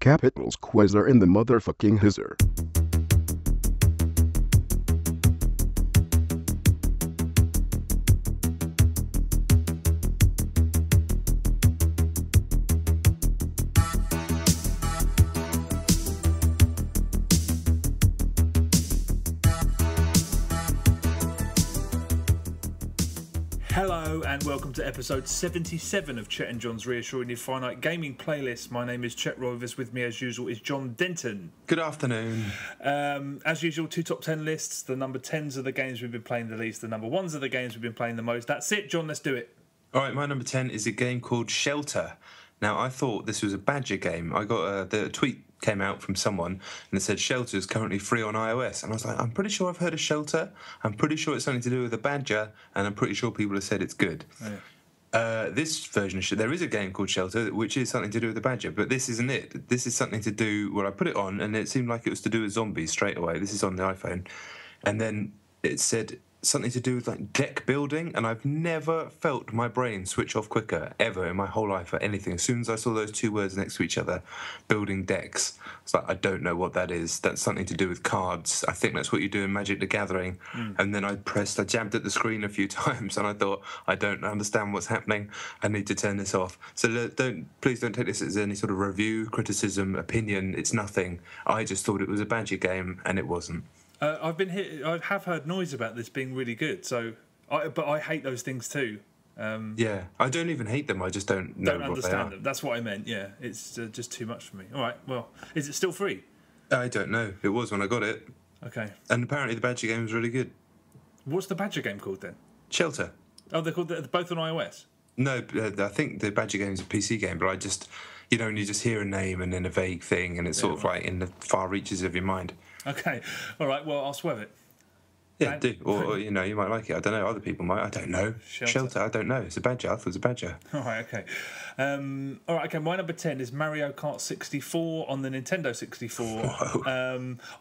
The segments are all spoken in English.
Capitals Quizzer in the motherfucking hizzer. Hello and welcome to episode 77 of Chet and John's Reassuringly Finite Gaming Playlist. My name is Chet Rovers. With me as usual is John Denton. Good afternoon. As usual, two top 10 lists. The number 10s are the games we've been playing the least. The number 1s are the games we've been playing the most. That's it, John, let's do it. All right, my number 10 is a game called Shelter. Now, I thought this was a Badger game. I got the tweet came out from someone and it said Shelter is currently free on iOS. And I was like, I'm pretty sure I've heard of Shelter. I'm pretty sure it's something to do with a badger. And I'm pretty sure people have said it's good. Oh, yeah. This version of there is a game called Shelter, which is something to do with the badger. But this isn't it. This is something to do, well, I put it on and it seemed like it was to do with zombies straight away. This is on the iPhone. And then it said something to do with like deck building, and I've never felt my brain switch off quicker ever in my whole life for anything. As soon as I saw those two words next to each other, building decks, it's like, I don't know what that is. That's something to do with cards. I think that's what you do in Magic the Gathering. And then I jabbed at the screen a few times and I thought, I don't understand what's happening. I need to turn this off. So please don't take this as any sort of review, criticism, opinion. It's nothing. I just thought it was a Badger game and it wasn't. I have heard noise about this being really good. But I hate those things too. Yeah, I don't even hate them. I just don't know don't understand them. That's what I meant. Yeah, it's just too much for me. All right. Well, is it still free? I don't know. It was when I got it. Okay. And apparently the Badger game was really good. What's the Badger game called then? Shelter. Oh, they're both on iOS. No, I think the Badger game is a PC game, but I just, when you just hear a name and then a vague thing, and it's sort of like in the far reaches of your mind. Okay, all right. Well, I'll swerve it. Yeah, do. Or you might like it. I don't know. Other people might. I don't know. Shelter. I don't know. It's a badger. I thought it was a badger. All right. Okay. All right. Okay. My number 10 is Mario Kart 64 on the Nintendo 64.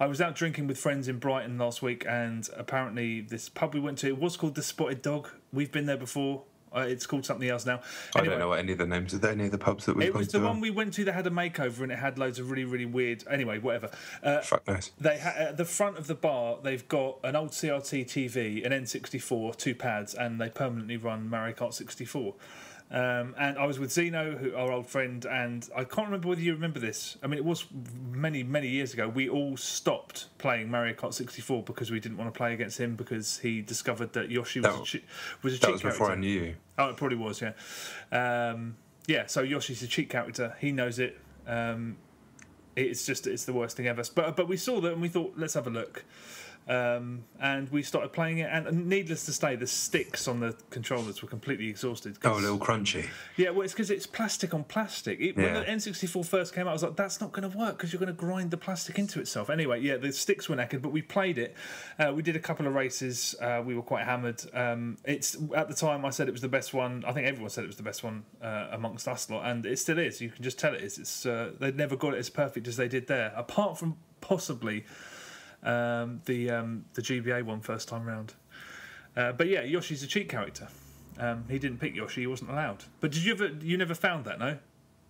I was out drinking with friends in Brighton last week, and apparently this pub we went to was called the Spotted Dog. We've been there before. It's called something else now. Anyway, I don't know what any of the names are. There any of the pubs that we've gone to? It was the one we went to that had a makeover and it had loads of really, really weird. Anyway, whatever. Fuck knows. They at the front of the bar, they've got an old CRT TV, an N64, two pads, and they permanently run Mario Kart 64. And I was with Zeno, our old friend, and I can't remember whether you remember this. I mean, it was many, many years ago. We all stopped playing Mario Kart 64 because we didn't want to play against him because he discovered that Yoshi was a cheat character. That was before I knew you. Oh, it probably was, yeah. So Yoshi's a cheat character. He knows it. It's the worst thing ever. But we saw that and we thought, let's have a look. And we started playing it, and needless to say, the sticks on the controllers were completely exhausted. Oh, a little crunchy. Yeah, well, it's because it's plastic on plastic. When the N64 first came out, I was like, that's not going to work because you're going to grind the plastic into itself. Anyway, yeah, the sticks were knackered, but we played it. We did a couple of races. We were quite hammered. It's at the time I said it was the best one. I think everyone said it was the best one amongst us lot, and it still is. You can just tell it is. It's they'd never got it as perfect as they did there, apart from possibly the GBA one first time round. But yeah, Yoshi's a cheat character. He didn't pick Yoshi, he wasn't allowed. But you never found that, no?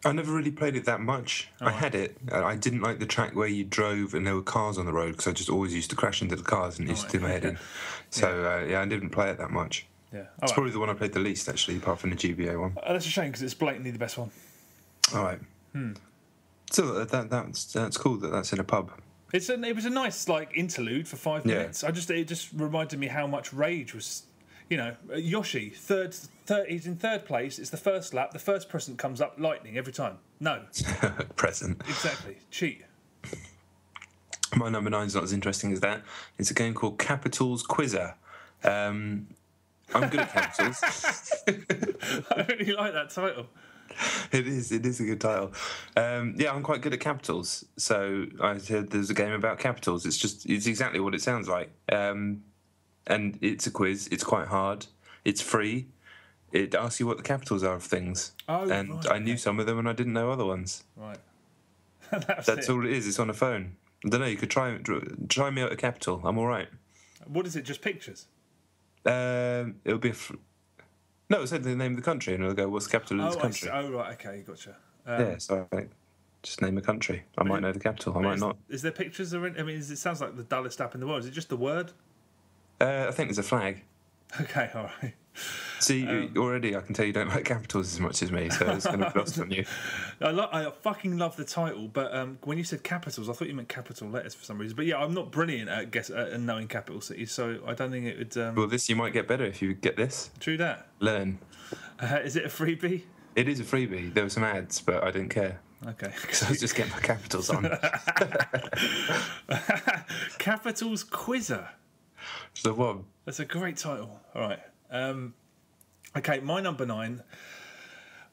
I never really played it that much. I had it. I didn't like the track where you drove and there were cars on the road because I just always used to crash into the cars and used to do my head in. So I didn't play it that much. Yeah, it's probably the one I played the least actually, apart from the GBA one. That's a shame because it's blatantly the best one. All right. So that's cool that that's in a pub. It was a nice interlude for 5 minutes. It just reminded me how much rage was, Yoshi he's in third place. It's the first lap. The first present comes up lightning every time. No present. Exactly. Cheat. My number 9 is not as interesting as that. It's a game called Capitals Quizzer. I'm good at capitals. I really like that title. It is a good title. I'm quite good at capitals. So I heard there's a game about capitals. It's exactly what it sounds like. And it's a quiz. It's quite hard. It's free. It asks you what the capitals are of things. Oh, and right, I knew some of them and I didn't know other ones. Right. That's all it is. It's on a phone. I don't know. You could try me out a capital. I'm all right. What is it? Just pictures? It'll be No, it said the name of the country, and it'll go, what's the capital of this country? Oh, right, okay, gotcha. Yeah, so Just name a country. I might know the capital. I might not. Is there pictures? I mean, it sounds like the dullest app in the world. Is it just the word? I think there's a flag. Okay, all right. See, already I can tell you don't like capitals as much as me, so it's going to be lost on you. I fucking love the title, but when you said capitals, I thought you meant capital letters for some reason. But yeah, I'm not brilliant at knowing capital cities, so I don't think it would... Well, this you might get better if you get this. True that. Learn. Is it a freebie? It is a freebie. There were some ads, but I didn't care. Okay. Because I was just getting my capitals on. Capitals Quizzer. The one. That's a great title. All right. Okay, my number 9.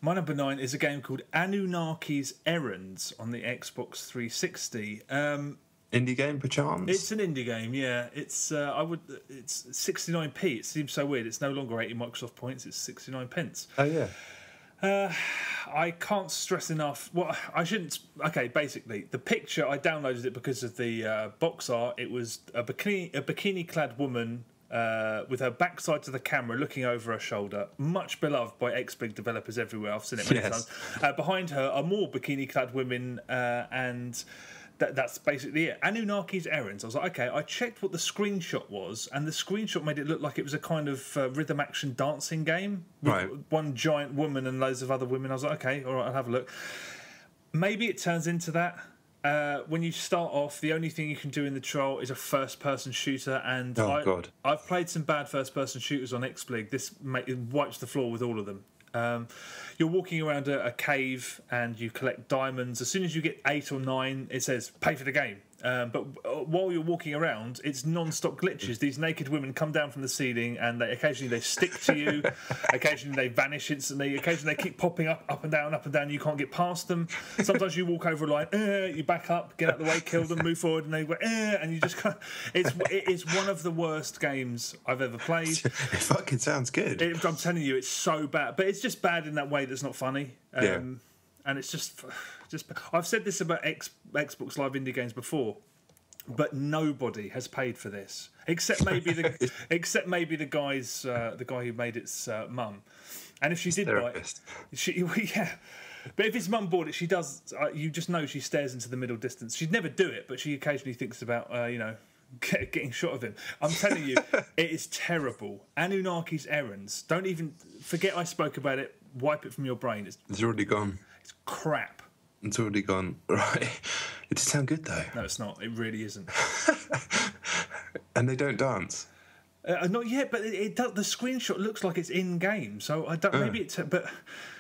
My number 9 is a game called Annunnaki's Errands on the Xbox 360. Indie game, perchance? It's an indie game, yeah. It's it's 69p. It seems so weird. It's no longer 80 Microsoft points. It's 69 pence. Oh yeah. I can't stress enough. Well, I shouldn't. Okay, basically, the picture, I downloaded it because of the box art. It was a bikini-clad woman with her backside to the camera, looking over her shoulder. Much beloved by ex-big developers everywhere. I've seen it many times. Behind her are more bikini-clad women, and that's basically it. Annunnaki's Errands. I was like, okay. I checked what the screenshot was, and the screenshot made it look like it was a kind of rhythm action dancing game with one giant woman and loads of other women. I was like, okay, all right, I'll have a look. Maybe it turns into that. When you start off, the only thing you can do in the trial is a first-person shooter, and I've played some bad first-person shooters on XBlig. This wipes the floor with all of them. You're walking around a cave and you collect diamonds. As soon as you get 8 or 9, it says pay for the game. But while you're walking around, it's non-stop glitches. These naked women come down from the ceiling, and occasionally they stick to you. Occasionally they vanish instantly. Occasionally they keep popping up and down, up and down. You can't get past them. Sometimes you walk over a line, you back up, get out of the way, kill them, move forward, and they go, and you just can't. It's one of the worst games I've ever played. It fucking sounds good. I'm telling you, it's so bad, but it's just bad in that way that's not funny. And it's just I've said this about Xbox Live indie games before, but nobody has paid for this except maybe the guy who made its mum. And if she did buy it, but if his mum bought it, she does. You just know she stares into the middle distance. She'd never do it, but she occasionally thinks about getting shot of him. I'm telling you, it is terrible. Annunnaki's Errands. Don't even forget I spoke about it. Wipe it from your brain. It's already gone. It's crap. It's already gone. Right. It does sound good though. No, it's not. It really isn't. And they don't dance. Not yet, but it does. The screenshot looks like it's in game. So I don't. Maybe it's. But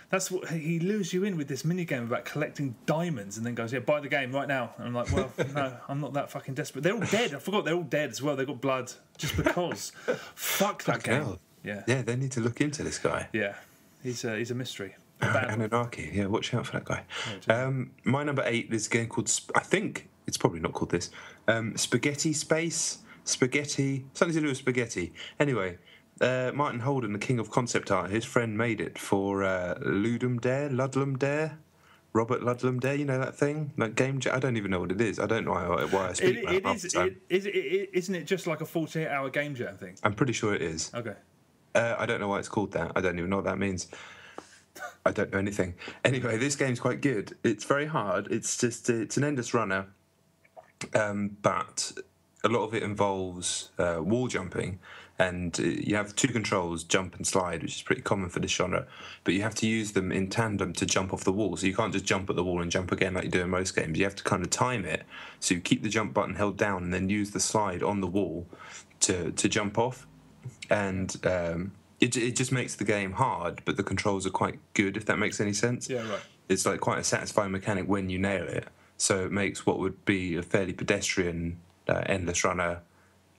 that's what he lures you in with this mini game about collecting diamonds, and then goes, "Yeah, buy the game right now." And I'm like, "Well, no, I'm not that fucking desperate." They're all dead. I forgot they're all dead as well. They got blood just because. Fuck that game. Hell. Yeah. Yeah, they need to look into this guy. Yeah, he's a mystery. Annunaki, yeah, watch out for that guy. My number 8 is a game called, I think it's probably not called this, Spaghetti Space, Spaghetti, something to do with spaghetti. Anyway, Martin Holden, the king of concept art, his friend made it for Ludum Dare, Robert Ludlum Dare, you know that thing? That game, I don't even know what it is. I don't know why I speak about it. Isn't it just like a 48-hour game jam thing? I'm pretty sure it is. Okay. I don't know why it's called that. I don't even know what that means. I don't know anything. Anyway, this game's quite good. It's very hard. It's an endless runner, but a lot of it involves wall jumping, and you have 2 controls, jump and slide, which is pretty common for this genre, but you have to use them in tandem to jump off the wall. So you can't just jump at the wall and jump again like you do in most games. You have to kind of time it, so you keep the jump button held down and then use the slide on the wall to jump off. And it just makes the game hard, but the controls are quite good, if that makes any sense. Yeah, right. It's like quite a satisfying mechanic when you nail it. So it makes what would be a fairly pedestrian endless runner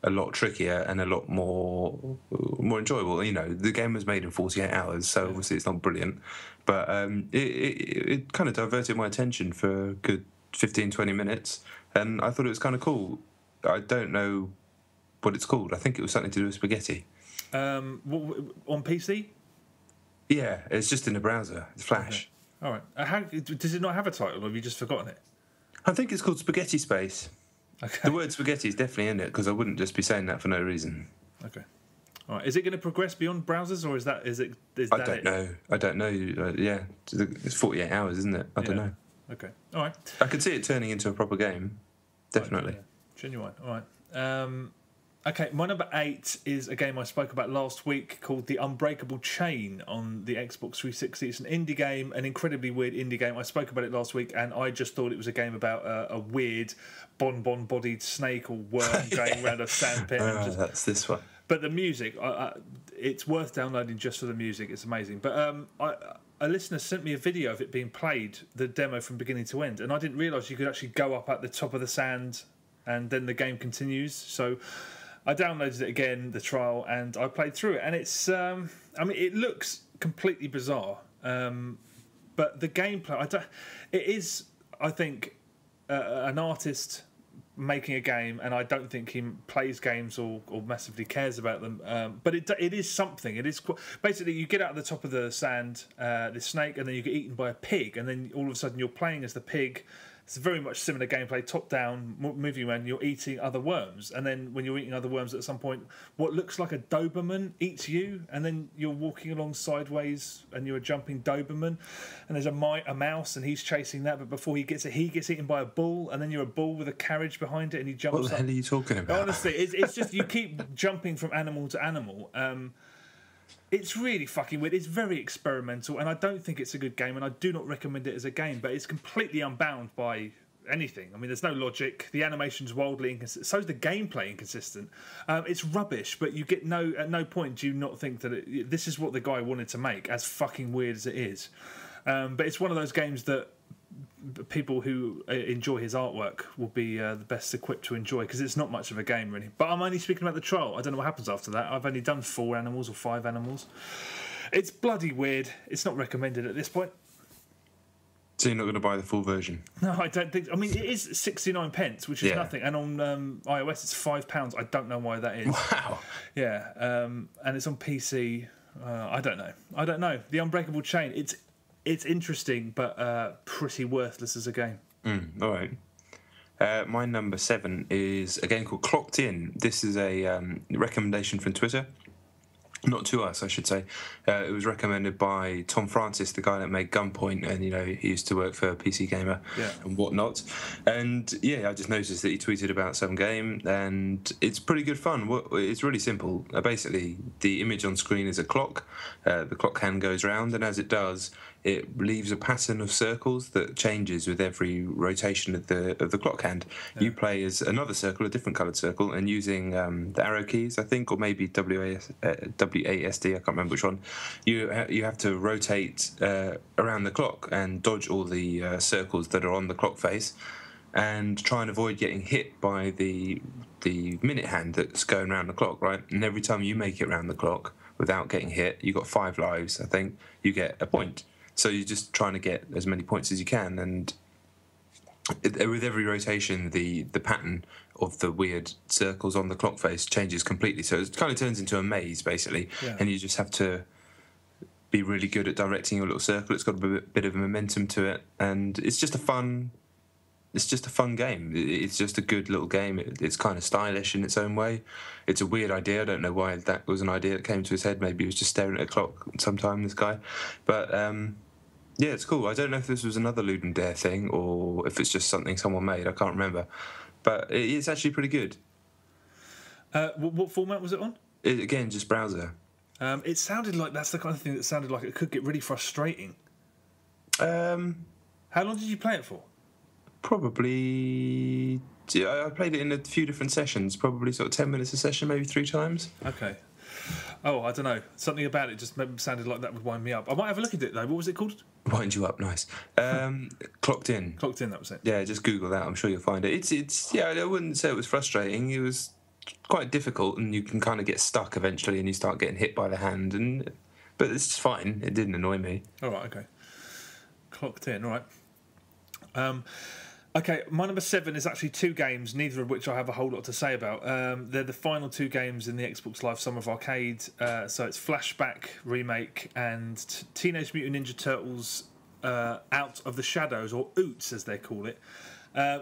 a lot trickier and a lot more enjoyable. You know, the game was made in 48 hours, so obviously it's not brilliant. But it kind of diverted my attention for a good 15, 20 minutes, and I thought it was kind of cool. I don't know what it's called. I think it was something to do with spaghetti. On PC? Yeah, it's just in the browser. It's Flash. Okay. All right. How does it not have a title, or have you just forgotten it? I think it's called Spaghetti Space. Okay. The word spaghetti is definitely in it, because I wouldn't just be saying that for no reason. Okay. All right. Is it going to progress beyond browsers, or is it? I don't know. Yeah, it's 48 hours, isn't it? I don't know. Okay. All right. I could see it turning into a proper game. Definitely. Right, yeah. Genuine. All right. Okay, my number 8 is a game I spoke about last week called The Unbreakable Chain on the Xbox 360. It's an indie game, an incredibly weird indie game. I spoke about it last week, and I just thought it was a game about a weird bonbon-bodied snake or worm going around a sandpit. That's this one. But the music, it's worth downloading just for the music. It's amazing. But a listener sent me a video of it being played, the demo from beginning to end, and I didn't realise you could actually go up at the top of the sand and then the game continues. So I downloaded it again, the trial, and I played through it. And it's, it looks completely bizarre, but the gameplay, it is, I think, an artist making a game, and I don't think he plays games or massively cares about them. But it is something. It is basically you get out of the top of the sand, this snake, and then you get eaten by a pig, and then all of a sudden you're playing as the pig. It's very much similar gameplay, top down, moving around. You're eating other worms, and then when you're eating other worms, at some point, what looks like a Doberman eats you, and then you're walking along sideways, and you're a jumping Doberman, and there's a mouse, and he's chasing that. But before he gets eaten by a bull, and then you're a bull with a carriage behind it, and he jumps. What the hell are you talking about? Honestly, it's just you keep jumping from animal to animal. It's really fucking weird. It's very experimental, and I don't think it's a good game, and I do not recommend it as a game, but it's completely unbound by anything. I mean, there's no logic. The animation's wildly inconsistent. So is the gameplay inconsistent. It's rubbish, but you get at no point do you not think that this is what the guy wanted to make, as fucking weird as it is. But it's one of those games that people who enjoy his artwork will be the best equipped to enjoy, because it's not much of a game really. But I'm only speaking about the trial. I don't know what happens after that. I've only done 4 animals or 5 animals. It's bloody weird. It's not recommended at this point. So you're not going to buy the full version? No, I don't think. I mean, it is 69 pence, which is nothing, and on iOS it's £5. I don't know why that is. Wow. Yeah, and it's on PC. I don't know. The Unbreakable Chain. It's interesting, but pretty worthless as a game. All right. My number 7 is a game called Clocked In. This is a recommendation from Twitter. Not to us, I should say. It was recommended by Tom Francis, the guy that made Gunpoint, and he used to work for PC Gamer and whatnot. And I just noticed that he tweeted about some game, and it's pretty good fun. It's really simple. Basically, the image on screen is a clock. The clock hand goes round, and as it does, it leaves a pattern of circles that changes with every rotation of the clock hand. Yeah. You play as another circle, a different coloured circle, and using the arrow keys, I think, or maybe WASD, I can't remember which one. You have to rotate around the clock and dodge all the circles that are on the clock face, and try and avoid getting hit by the minute hand that's going around the clock, right? And every time you make it around the clock without getting hit, you got 5 lives, I think. You get a point. So you're just trying to get as many points as you can, and with every rotation, the pattern of the weird circles on the clock face changes completely. So it kind of turns into a maze, basically, and you just have to be really good at directing your little circle. It's got a bit of momentum to it, and it's just a fun game. It's just a good little game. It's kind of stylish in its own way. It's a weird idea. I don't know why that was an idea that came to his head. Maybe he was just staring at a clock sometime, this guy. But it's cool. I don't know if this was another Luden Dare thing or if it's just something someone made. I can't remember. But it's actually pretty good. What format was it on? Again, just browser. It sounded like that's the kind of thing that sounded like it could get really frustrating. How long did you play it for? Probably... I played it in a few different sessions, probably sort of 10 minutes a session, maybe 3 times. Okay. Oh, I don't know. Something about it just sounded like that would wind me up. I might have a look at it, though. What was it called? Wind you up, nice. Clocked In. Clocked In, that was it. Yeah, just Google that. I'm sure you'll find it. It's I wouldn't say it was frustrating. It was quite difficult, and you can kind of get stuck eventually, and you start getting hit by the hand. But it's fine. It didn't annoy me. All right, okay. Clocked In, all right. Okay, my number 7 is actually 2 games, neither of which I have a whole lot to say about. They're the final 2 games in the Xbox Live Summer of Arcade. So it's Flashback Remake and Teenage Mutant Ninja Turtles Out of the Shadows, or OOTS as they call it.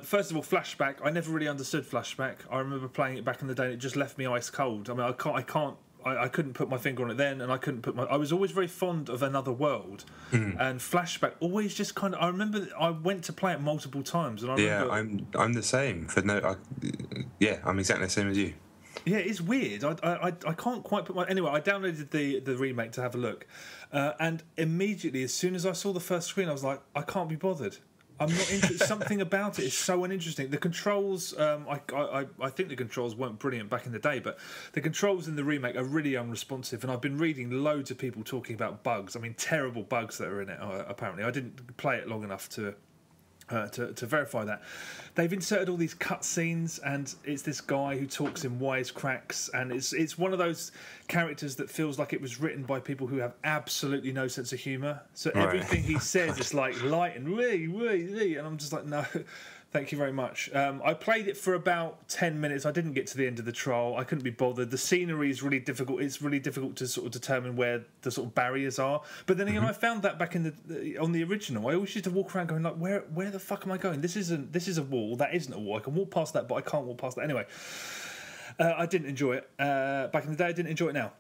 First of all, Flashback. I never really understood Flashback. I remember playing it back in the day and it just left me ice cold. I mean, I couldn't put my finger on it then, and I was always very fond of Another World, and Flashback always just kind of. I remember I went to play it multiple times, and I remember, I'm the same. I'm exactly the same as you. Yeah, it's weird. I can't quite put my... Anyway, I downloaded the remake to have a look. And immediately, as soon as I saw the first screen, I was like, I can't be bothered. I'm not interested. Something about it is so uninteresting. The controls, I think the controls weren't brilliant back in the day, but the controls in the remake are really unresponsive. And I've been reading loads of people talking about bugs. I mean, terrible bugs that are in it, apparently. I didn't play it long enough to verify that. They've inserted all these cutscenes, and it's this guy who talks in wisecracks, and it's one of those characters that feels like it was written by people who have absolutely no sense of humour. So everything he says is like light and wee, and I'm just like, no, thank you very much. I played it for about 10 minutes. I didn't get to the end of the trial. I couldn't be bothered. The scenery is really difficult. It's really difficult to sort of determine where the sort of barriers are. But then again, I found that back on the original. I always used to walk around going like, where the fuck am I going? This is a wall. That isn't a wall. I can walk past that, but I can't walk past that. Anyway, I didn't enjoy it. Back in the day, I didn't enjoy it now.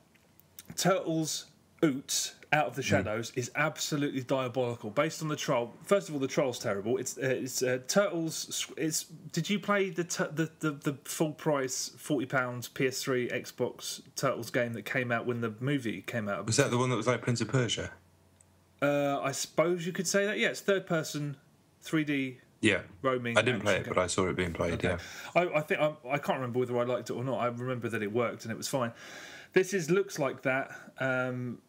Turtles Oots Out of the Shadows is absolutely diabolical. Based on the trial, first of all, the trial's terrible. It's Turtles. Did you play the full price £40 PS3 Xbox Turtles game that came out when the movie came out? Was that the one that was like Prince of Persia? I suppose you could say that. Yeah, it's third person, 3D. Yeah, roaming. I didn't play it, but I saw it being played. Okay. Yeah, I think I can't remember whether I liked it or not. I remember that it worked and it was fine. This looks like that.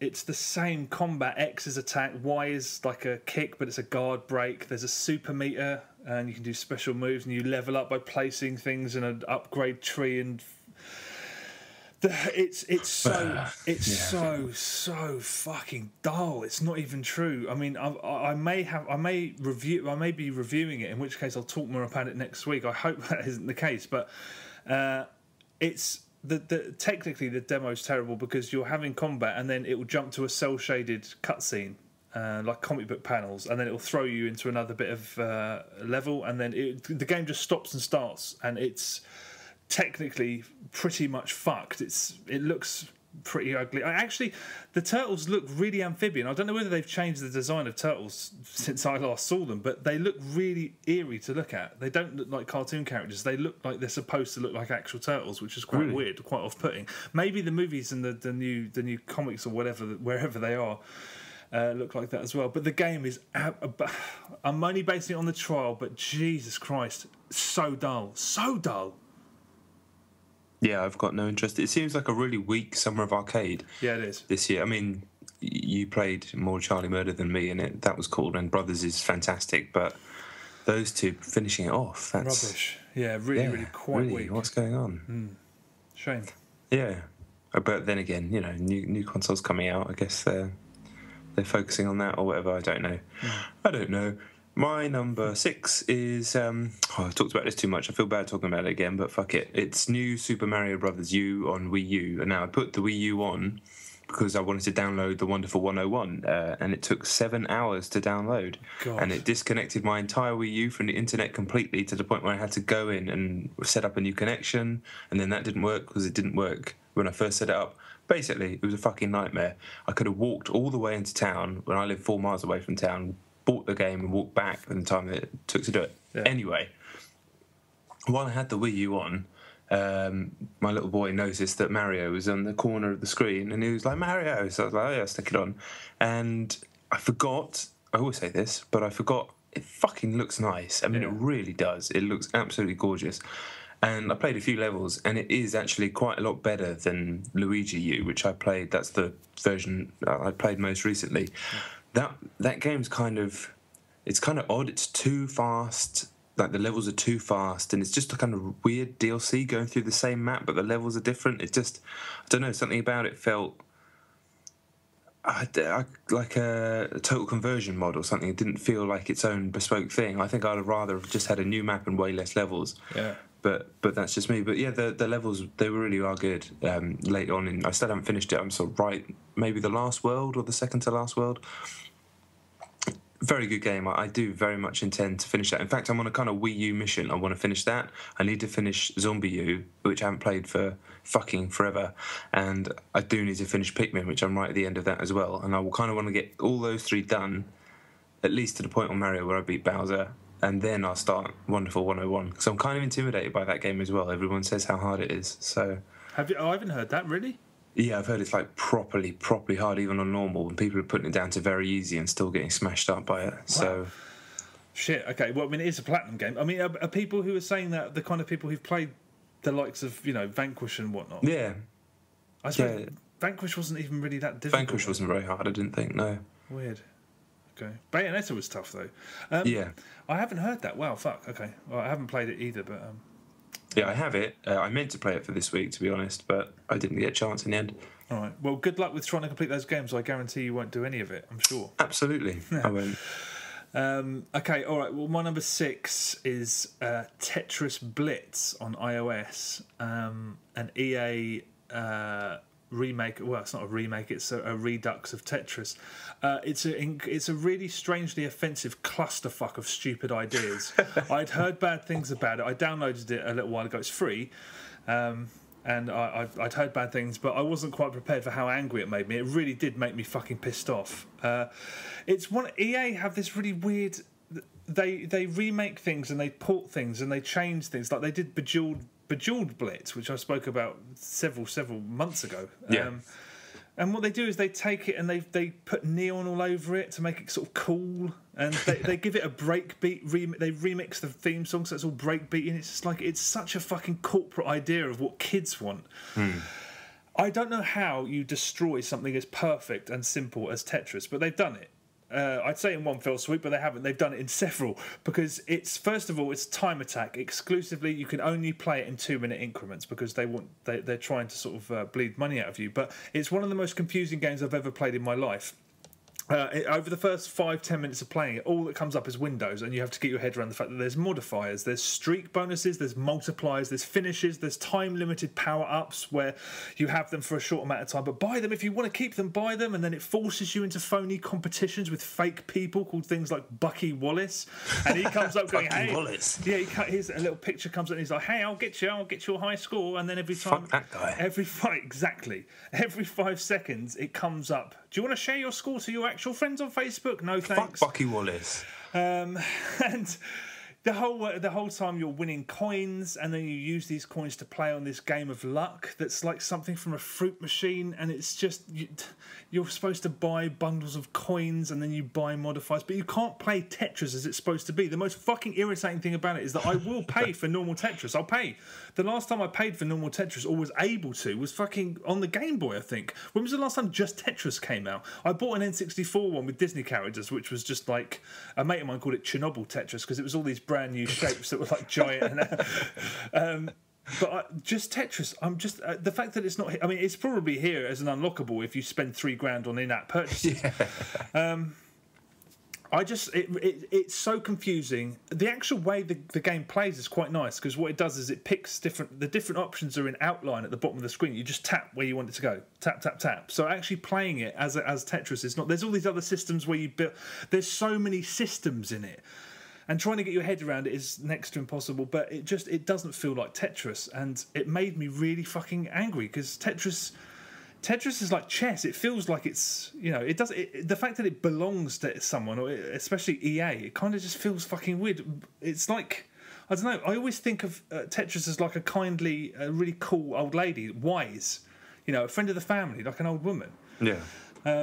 It's the same combat. X is attack, Y is like a kick, but it's a guard break. There's a super meter, and you can do special moves, and you level up by placing things in an upgrade tree. And it's so fucking dull. It's not even true. I mean, I may be reviewing it, in which case I'll talk more about it next week. I hope that isn't the case, but it's. Technically the demo's terrible because you're having combat and then it will jump to a cel-shaded cutscene like comic book panels, and then it will throw you into another bit of level, and then the game just stops and starts, and it's technically pretty much fucked. It looks pretty ugly. Actually, the turtles look really amphibian. I don't know whether they've changed the design of turtles since I last saw them, but they look really eerie to look at. They don't look like cartoon characters. They look like they're supposed to look like actual turtles, which is quite weird, quite off-putting. Maybe the movies and the new comics or whatever, wherever they are, look like that as well. But the game is... I'm only basing it on the trial, but Jesus Christ, so dull. So dull. Yeah, I've got no interest. It seems like a really weak Summer of Arcade. Yeah, it is. This year. I mean, you played more Charlie Murder than me, and that was cool, and Brothers is fantastic, but those two finishing it off, that's... Rubbish. Yeah, really quite weak. What's going on? Shame. Yeah. But then again, you know, new consoles coming out, I guess they're focusing on that or whatever, I don't know. I don't know. My number 6 is... I've talked about this too much. I feel bad talking about it again, but fuck it. It's New Super Mario Bros. U on Wii U. And now I put the Wii U on because I wanted to download the Wonderful 101, and it took 7 hours to download. God. And it disconnected my entire Wii U from the internet completely to the point where I had to go in and set up a new connection, and then that didn't work because it didn't work when I first set it up. Basically, it was a fucking nightmare. I could have walked all the way into town when I live 4 miles away from town, bought the game and walked back in the time that it took to do it. Yeah. Anyway, while I had the Wii U on, my little boy noticed that Mario was on the corner of the screen, and he was like, Mario! So I was like, oh yeah, stick it on. And I forgot, I always say this, but I forgot, it fucking looks nice. I mean, It really does. It looks absolutely gorgeous. And I played a few levels, and it is actually quite a lot better than Luigi U, which I played. That's the version I played most recently. That game's kind of odd. It's too fast. Like, the levels are too fast, and it's just a kind of weird DLC going through the same map, but the levels are different. It just, I don't know, something about it felt like a total conversion mod or something. It didn't feel like its own bespoke thing. I think I'd have rather just had a new map and way less levels. Yeah. But that's just me. But yeah, the levels, they really are good. Later on, I still haven't finished it. I'm sort of maybe the last world or the second to last world. Very good game. I do very much intend to finish that. In fact, I'm on a kind of Wii U mission. I want to finish that. I need to finish Zombie U, which I haven't played for fucking forever. And I do need to finish Pikmin, which I'm right at the end of that as well. And I will kind of want to get all those 3 done, at least to the point on Mario where I beat Bowser. And then I'll start Wonderful 101. Because I'm kind of intimidated by that game as well. Everyone says how hard it is. So have you? Oh, I haven't heard that, really? Yeah, I've heard it's like properly hard, even on normal, and people are putting it down to very easy and still getting smashed up by it. Wow. So, shit. Okay, well, I mean, it is a platinum game. I mean, are people who are saying that the kind of people who've played the likes of Vanquish and whatnot? Yeah, I suppose Vanquish wasn't even really that difficult. Vanquish wasn't very hard, I didn't think. No. Weird. Okay, Bayonetta was tough though. Yeah, I haven't heard that. Wow, fuck. Okay, well, I haven't played it either, but. Yeah, I have it. I meant to play it for this week, to be honest, but I didn't get a chance in the end. All right. Well, good luck with trying to complete those games. I guarantee you won't do any of it, I'm sure. Absolutely. I won't. Okay, all right. Well, my number 6 is Tetris Blitz on iOS, an EA remake. Well, it's not a remake, it's a redux of Tetris. It's a really strangely offensive clusterfuck of stupid ideas. I'd heard bad things about it. I downloaded it a little while ago. It's free, and I'd heard bad things, but I wasn't quite prepared for how angry it made me. It really did make me fucking pissed off. It's one EA have this really weird. They remake things and they port things and they change things, like they did Bejeweled Blitz, which I spoke about several months ago. Yeah. And what they do is they take it and they put neon all over it to make it sort of cool, and they give it a breakbeat. They remix the theme song so it's all breakbeat, and it's just like it's such a fucking corporate idea of what kids want. I don't know how you destroy something as perfect and simple as Tetris, but they've done it. I'd say in one fell swoop, but they haven't. They've done it in several, because it's, first of all, it's time attack exclusively. You can only play it in 2-minute increments because they're trying to sort of bleed money out of you. But it's one of the most confusing games I've ever played in my life. Over the first 5-10 minutes of playing it, all that comes up is windows, and you have to get your head around the fact that there's modifiers, there's streak bonuses, there's multipliers, there's finishes, there's time-limited power-ups where you have them for a short amount of time, but buy them if you want to keep them, buy them, and then it forces you into phony competitions with fake people called things like Bucky Wallace, and he comes up going, "Hey, Wallace." Yeah, here's a little picture comes up, and he's like, "Hey, I'll get your high score," and then every time, fuck that guy. Every 5 seconds, it comes up. Do you want to share your score to your actual friends on Facebook? No, thanks. Fuck Bucky Wallace. And the whole time you're winning coins, and then you use these coins to play on this game of luck that's like something from a fruit machine, and it's just you're supposed to buy bundles of coins and then you buy modifiers, but you can't play Tetris as it's supposed to be. The most fucking irritating thing about it is that I will pay for normal Tetris. I'll pay. The last time I paid for normal Tetris, or was able to, was fucking on the Game Boy, I think. When was the last time Just Tetris came out? I bought an N64 one with Disney characters, which was just like, a mate of mine called it Chernobyl Tetris, because it was all these brand new shapes that were like giant. But Just Tetris, I'm just the fact that it's not. I mean, it's probably here as an unlockable if you spend $3,000 on in-app purchases. Yeah. It's so confusing. The actual way the game plays is quite nice, because what it does is it picks the different options are in outline at the bottom of the screen. You just tap where you want it to go. Tap, tap, tap. So actually playing it as Tetris is not. There's all these other systems where you build. There's so many systems in it. And trying to get your head around it is next to impossible, but it doesn't feel like Tetris, and it made me really fucking angry, because Tetris is like chess. It feels like it's, the fact that it belongs to someone, or especially EA, it kind of just feels fucking weird. It's like, I don't know, I always think of Tetris as like a kindly, really cool old lady, wise, a friend of the family, like an old woman. Yeah.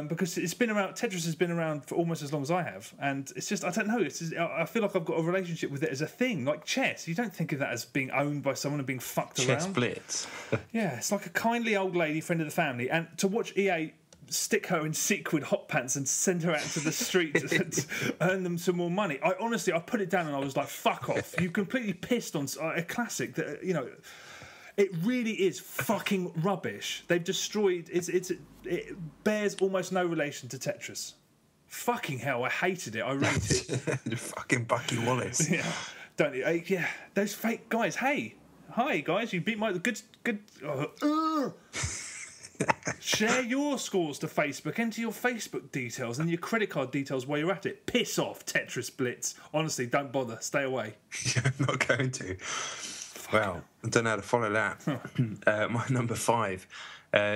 Because it's been around. Tetris has been around for almost as long as I have, and it's just, I don't know. I feel like I've got a relationship with it as a thing, like chess. You don't think of that as being owned by someone and being fucked around. Chess Blitz. Yeah, it's like a kindly old lady, friend of the family, and to watch EA stick her in sequin hot pants and send her out into the street to earn them some more money. I put it down and I was like, "Fuck off!" You completely pissed on a classic that It really is fucking rubbish. They've destroyed. It bears almost no relation to Tetris. Fucking hell, I hated it. I really did. Fucking Bucky Wallace. Yeah, don't you? Yeah, those fake guys. Hey, hi guys, you beat my good. Share your scores to Facebook. Enter your Facebook details and your credit card details while you're at it. Piss off, Tetris Blitz. Honestly, don't bother. Stay away. Yeah, I'm not going to. Well, I don't know how to follow that. My number 5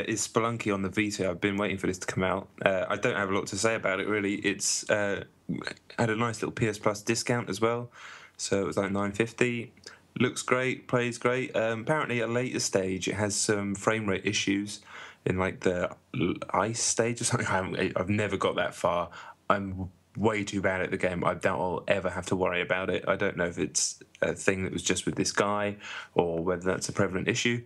is Spelunky on the Vita. I've been waiting for this to come out. I don't have a lot to say about it, really. It's had a nice little PS Plus discount as well. So it was like $9.50. Looks great, plays great. Apparently, at a later stage, it has some frame rate issues in like the ice stage or something. I've never got that far. I'm way too bad at the game. I doubt I'll ever have to worry about it. I don't know if it's a thing that was just with this guy or whether that's a prevalent issue.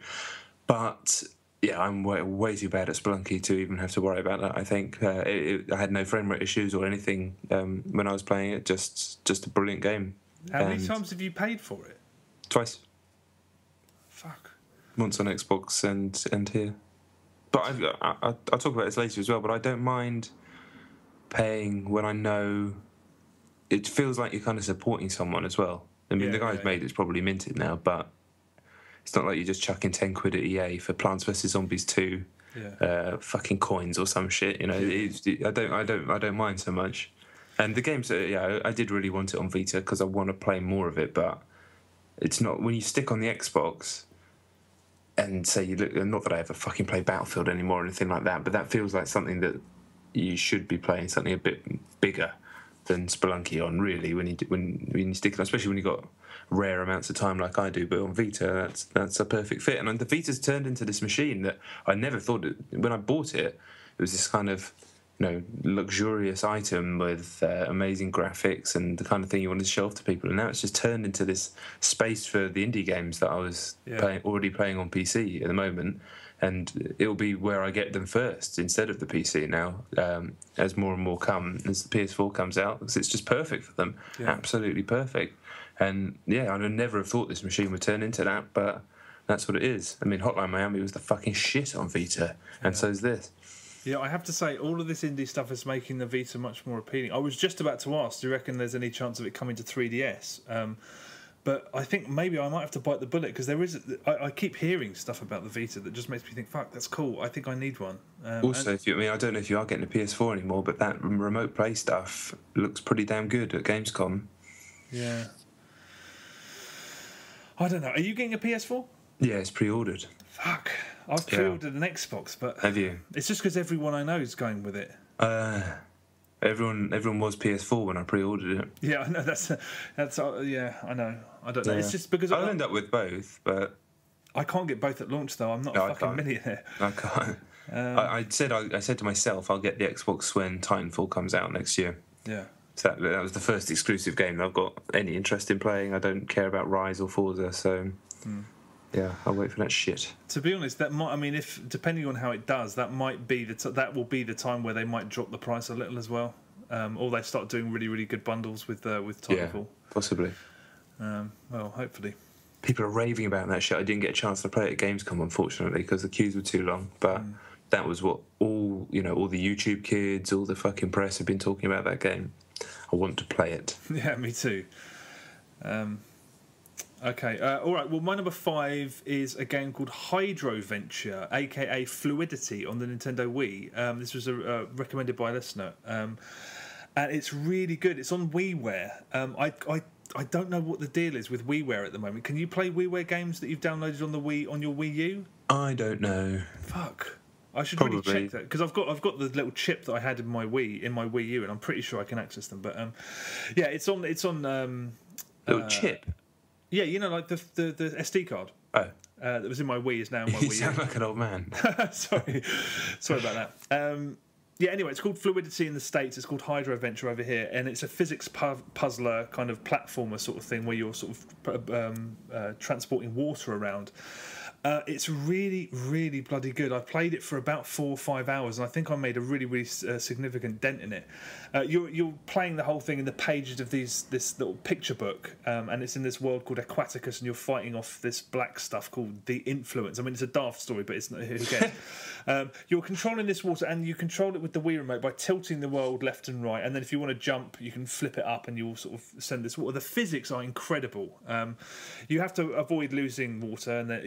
But yeah, I'm way too bad at Spelunky to even have to worry about that. I think I had no frame rate issues or anything when I was playing it. Just a brilliant game. How many times have you paid for it? Twice. Fuck. Once on Xbox and here. But I'll talk about this later as well, but I don't mind paying when I know it feels like you're kind of supporting someone as well. I mean, the guy's made it's probably minted now, but it's not like you're just chucking 10 quid at EA for Plants vs Zombies 2 fucking coins or some shit. You know, I don't mind so much. And the game's I did really want it on Vita because I want to play more of it, but it's not when you stick on the Xbox. And say you look, not that I ever fucking play Battlefield anymore or anything like that, but that feels like something that you should be playing something a bit bigger than Spelunky on, really, when you stick it on, especially when you've got rare amounts of time like I do. But on Vita, that's a perfect fit. And the Vita's turned into this machine that I never thought when I bought it, it was this kind of luxurious item with amazing graphics and the kind of thing you wanted to show off to people. And now it's just turned into this space for the indie games that I was already playing on PC at the moment. And it'll be where I get them first instead of the PC now, as more and more come, as the PS4 comes out, because it's just perfect for them. Yeah. Absolutely perfect. And yeah, I'd never have thought this machine would turn into that, but that's what it is. I mean, Hotline Miami was the fucking shit on Vita, and so's this. Yeah, I have to say, all of this indie stuff is making the Vita much more appealing. I was just about to ask, do you reckon there's any chance of it coming to 3DS? But I think maybe I might have to bite the bullet, because there is. I keep hearing stuff about the Vita that just makes me think, fuck, that's cool. I think I need one. Also, I don't know if you are getting a PS4 anymore, but that remote play stuff looks pretty damn good at Gamescom. Yeah. I don't know. Are you getting a PS4? Yeah, it's pre-ordered. Fuck. I've pre-ordered an Xbox, but have you? It's just because everyone I know is going with it. Everyone was PS4 when I pre-ordered it. Yeah, I know. That's yeah, I know. I don't know. It's just because I'll end up with both, but I can't get both at launch though. I'm not a fucking millionaire. I can't. I said to myself, I'll get the Xbox when Titanfall comes out next year. Yeah. So that was the first exclusive game that I've got any interest in playing. I don't care about Rise or Forza, so. Yeah, I'll wait for that shit. To be honest, that might. I mean, if depending on how it does, that might be that will be the time where they might drop the price a little as well, or they start doing really, really good bundles with Titanfall. Yeah, possibly. Well, hopefully. People are raving about that shit. I didn't get a chance to play it at Gamescom, unfortunately, because the queues were too long. But that was what all the YouTube kids, all the fucking press have been talking about that game. I want to play it. Yeah, me too. Okay, all right. Well, my number 5 is a game called Hydroventure, a.k.a. Fluidity, on the Nintendo Wii. This was recommended by a listener, and it's really good. It's on WiiWare. I don't know what the deal is with WiiWare at the moment. Can you play WiiWare games that you've downloaded on the Wii on your Wii U? I don't know. Fuck. I should really check that, because I've got the little chip that I had in my Wii U, and I'm pretty sure I can access them. But yeah, it's on little chip. Yeah, like the SD card. Oh. That was in my Wii is now in my Wii U. You sound like an old man. Sorry about that. Yeah, anyway, it's called Fluidity in the States. It's called Hydroventure over here, and it's a physics puzzler kind of platformer sort of thing where you're sort of transporting water around. It's really, really bloody good. I played it for about 4 or 5 hours, and I think I made a really, really significant dent in it. You're playing the whole thing in the pages of this little picture book, and it's in this world called Aquaticus, and you're fighting off this black stuff called the Influence. I mean, it's a daft story, but it's not, who cares? You're controlling this water, and you control it with the Wii remote by tilting the world left and right, and then if you want to jump, you can flip it up, and you'll sort of send this water. The physics are incredible. You have to avoid losing water, and then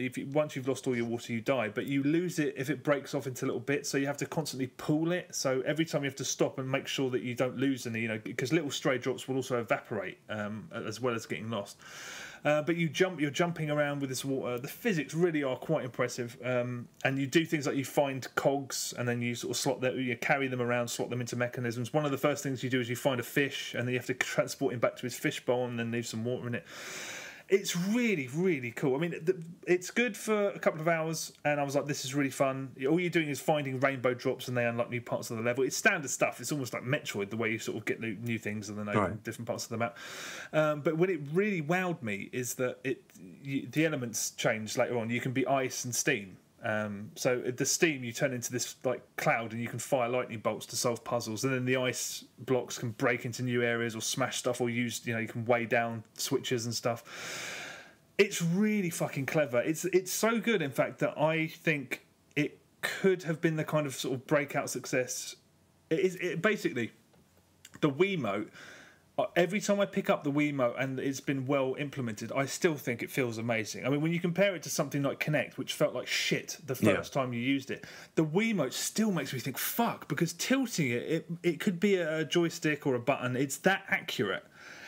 once you've lost all your water, you die. But you lose it if it breaks off into little bits, so you have to constantly pool it. So every time you have to stop and make sure that you don't lose any, because little stray drops will also evaporate as well as getting lost. But you're jumping around with this water. The physics really are quite impressive, and you do things like you find cogs, and then you sort of you carry them around, slot them into mechanisms. One of the first things you do is you find a fish, and then you have to transport him back to his fish bowl, and then leave some water in it. It's really, really cool. I mean, it's good for a couple of hours, and I was like, this is really fun. All you're doing is finding rainbow drops, and they unlock new parts of the level. It's standard stuff. It's almost like Metroid, the way you sort of get new things and then open different parts of the map. But what it really wowed me is that the elements change later on. You can be ice and steam. So the steam, you turn into this like cloud, and you can fire lightning bolts to solve puzzles, and then the ice blocks can break into new areas or smash stuff, or use you can weigh down switches and stuff. It's really fucking clever. It's so good, in fact, that I think it could have been the kind of sort of breakout success. Basically the Wiimote. Every time I pick up the Wiimote and it's been well implemented, I still think it feels amazing. I mean, when you compare it to something like Kinect, which felt like shit the first time you used it, the Wiimote still makes me think, fuck, because tilting it could be a joystick or a button. It's that accurate,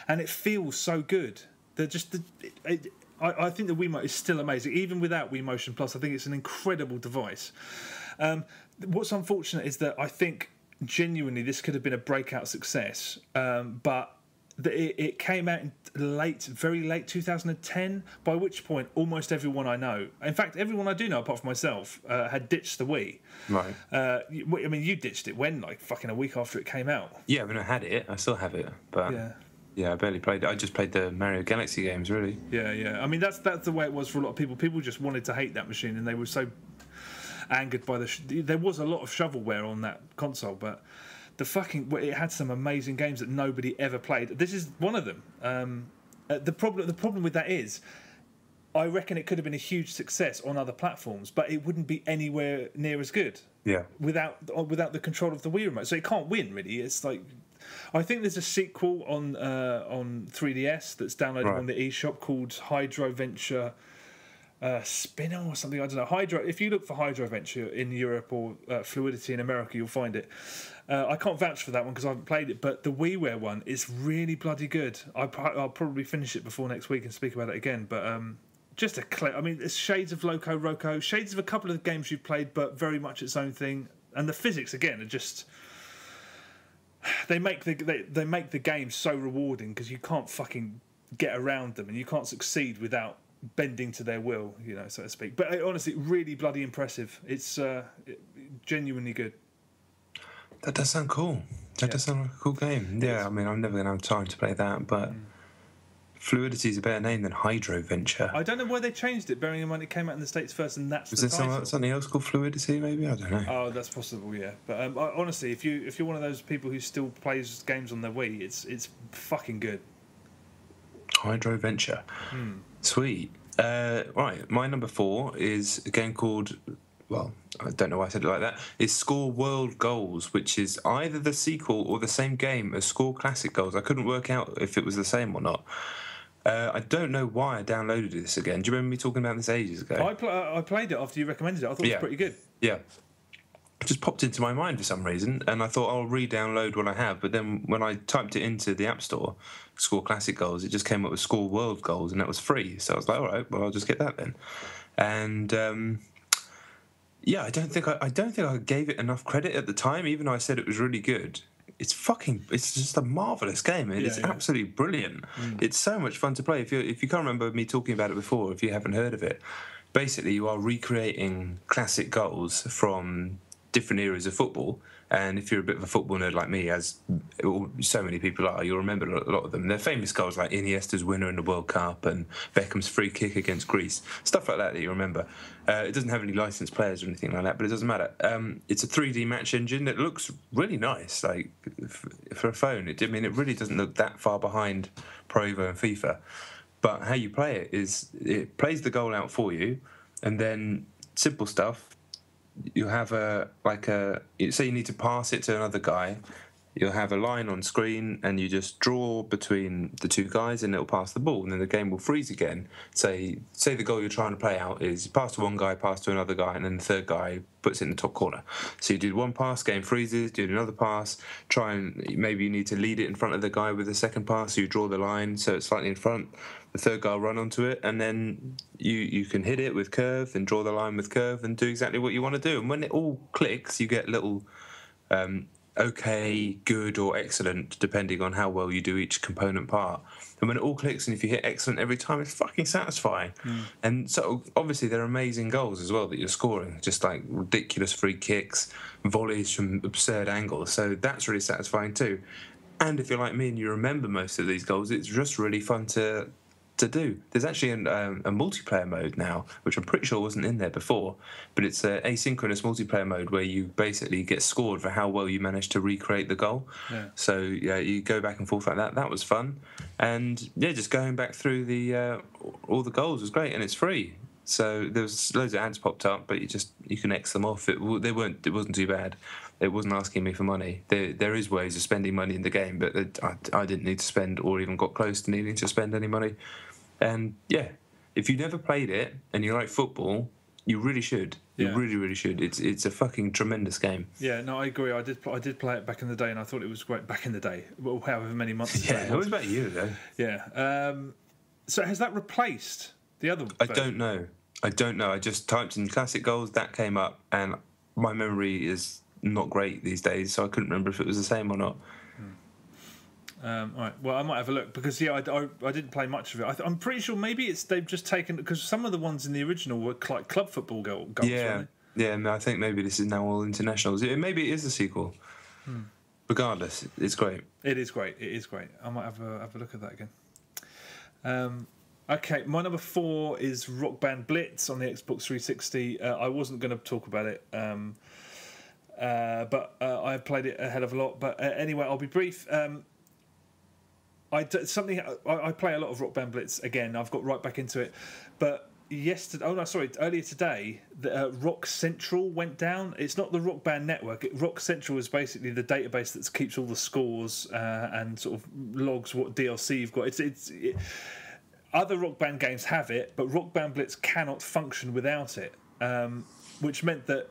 and it feels so good. I think the Wiimote is still amazing. Even without Wii Motion Plus, I think it's an incredible device. What's unfortunate is that I think genuinely this could have been a breakout success, but it came out in very late 2010, by which point almost everyone I know, in fact everyone I do know apart from myself, had ditched the Wii. Right. I mean, you ditched it when, like, fucking a week after it came out? Yeah, I mean, I had it. I still have it, but yeah, I barely played it. I just played the Mario Galaxy games, really. Yeah. I mean, that's the way it was for a lot of people. People just wanted to hate that machine, and they were so angered by there was a lot of shovelware on that console, but it had some amazing games that nobody ever played. This is one of them. The problem with that is, I reckon it could have been a huge success on other platforms, but it wouldn't be anywhere near as good. Yeah. Without the control of the Wii remote, so it can't win really. It's like, I think there's a sequel on 3DS that's downloaded on the eShop called Hydroventure. Spinner or something, I don't know. If you look for Hydroventure in Europe or Fluidity in America, you'll find it. I can't vouch for that one because I haven't played it, but the WiiWare one is really bloody good. I'll probably finish it before next week and speak about it again. But just I mean, it's shades of Loco Roco, shades of a couple of games you've played, but very much its own thing. And the physics again are just, they make the game so rewarding because you can't fucking get around them, and you can't succeed without bending to their will, so to speak. But honestly, really bloody impressive. It's genuinely good. That does sound cool. That does sound like a cool game. Yeah, I mean, I'm never going to have time to play that, but Fluidity is a better name than Hydroventure. I don't know why they changed it, bearing in mind it came out in the States first, and that's the title. Was there something else called Fluidity, maybe? I don't know. Oh, that's possible, yeah. But honestly, if you're one of those people who still plays games on their Wii, it's fucking good. Hydroventure. Sweet. Right, my number 4 is a game called, well, I don't know why I said it like that, is Score World Goals, which is either the sequel or the same game as Score Classic Goals. I couldn't work out if it was the same or not. I don't know why I downloaded this again. Do you remember me talking about this ages ago? I played it after you recommended it. I thought it was pretty good. Yeah. It just popped into my mind for some reason, and I thought I'll re-download what I have. But then when I typed it into the App Store, Score Classic Goals, it just came up with Score World Goals, and that was free. So I was like, all right, well, I'll just get that then. And I don't think I gave it enough credit at the time, even though I said it was really good. It's just a marvelous game. It's absolutely brilliant. It's so much fun to play. If you can't remember me talking about it before, if you haven't heard of it, basically you are recreating classic goals from different eras of football, and if you're a bit of a football nerd like me, as so many people are, you'll remember a lot of them. They're famous goals like Iniesta's winner in the World Cup and Beckham's free kick against Greece, stuff like that you remember. It doesn't have any licensed players or anything like that, but it doesn't matter. It's a 3D match engine that looks really nice, like for a phone. It really doesn't look that far behind Pro Evo and FIFA. But how you play it is it plays the goal out for you, and then simple stuff. You have say you need to pass it to another guy. you'll have a line on screen, and you just draw between the two guys, and it'll pass the ball, and then the game will freeze again. Say the goal you're trying to play out is pass to one guy, pass to another guy, and then the third guy puts it in the top corner. So you do one pass, game freezes, do another pass, maybe you need to lead it in front of the guy with the second pass, so you draw the line so it's slightly in front, the third guy will run onto it, and then you can hit it with curve and draw the line with curve and do exactly what you want to do. And when it all clicks, you get little okay, good, or excellent, depending on how well you do each component part. And when it all clicks, and if you hit excellent every time, it's fucking satisfying. And so, obviously, they're amazing goals as well that you're scoring, just like ridiculous free kicks, volleys from absurd angles. So that's really satisfying too. And if you're like me and you remember most of these goals, it's just really fun to do. There's actually a multiplayer mode now, which I'm pretty sure wasn't in there before, but it's an asynchronous multiplayer mode where you basically get scored for how well you managed to recreate the goal. So yeah, you go back and forth like that. That was fun, and yeah, just going back through the all the goals was great, and it's free. So there was loads of ads popped up, but you can X them off. It wasn't too bad. It wasn't asking me for money. There is ways of spending money in the game, but I didn't need to spend, or even got close to needing to spend any money. And yeah, if you never played it and you like football, you really should. You really, really should. It's a fucking tremendous game. Yeah, no, I agree. I did play it back in the day, and I thought it was great back in the day. Well, however many months ago. Yeah, it was about a year ago. Yeah. So has that replaced the other version? I don't know. I just typed in classic goals, that came up, and my memory is not great these days, so I couldn't remember if it was the same or not. All right. Well, I might have a look because I didn't play much of it. I'm pretty sure maybe they've just taken, because some of the ones in the original were like club football goals. Yeah, yeah. I think maybe this is now all internationals. Maybe it is a sequel. Regardless, it's great. It is great. I might have a look at that again. Okay, my number 4 is Rock Band Blitz on the Xbox 360. I wasn't going to talk about it, but I played it a hell of a lot. But anyway, I'll be brief. I play a lot of Rock Band Blitz again. I've got right back into it, but earlier today, the Rock Central went down. It's not the Rock Band network. Rock Central is basically the database that keeps all the scores and sort of logs what DLC you've got. Other Rock Band games have it, but Rock Band Blitz cannot function without it, which meant that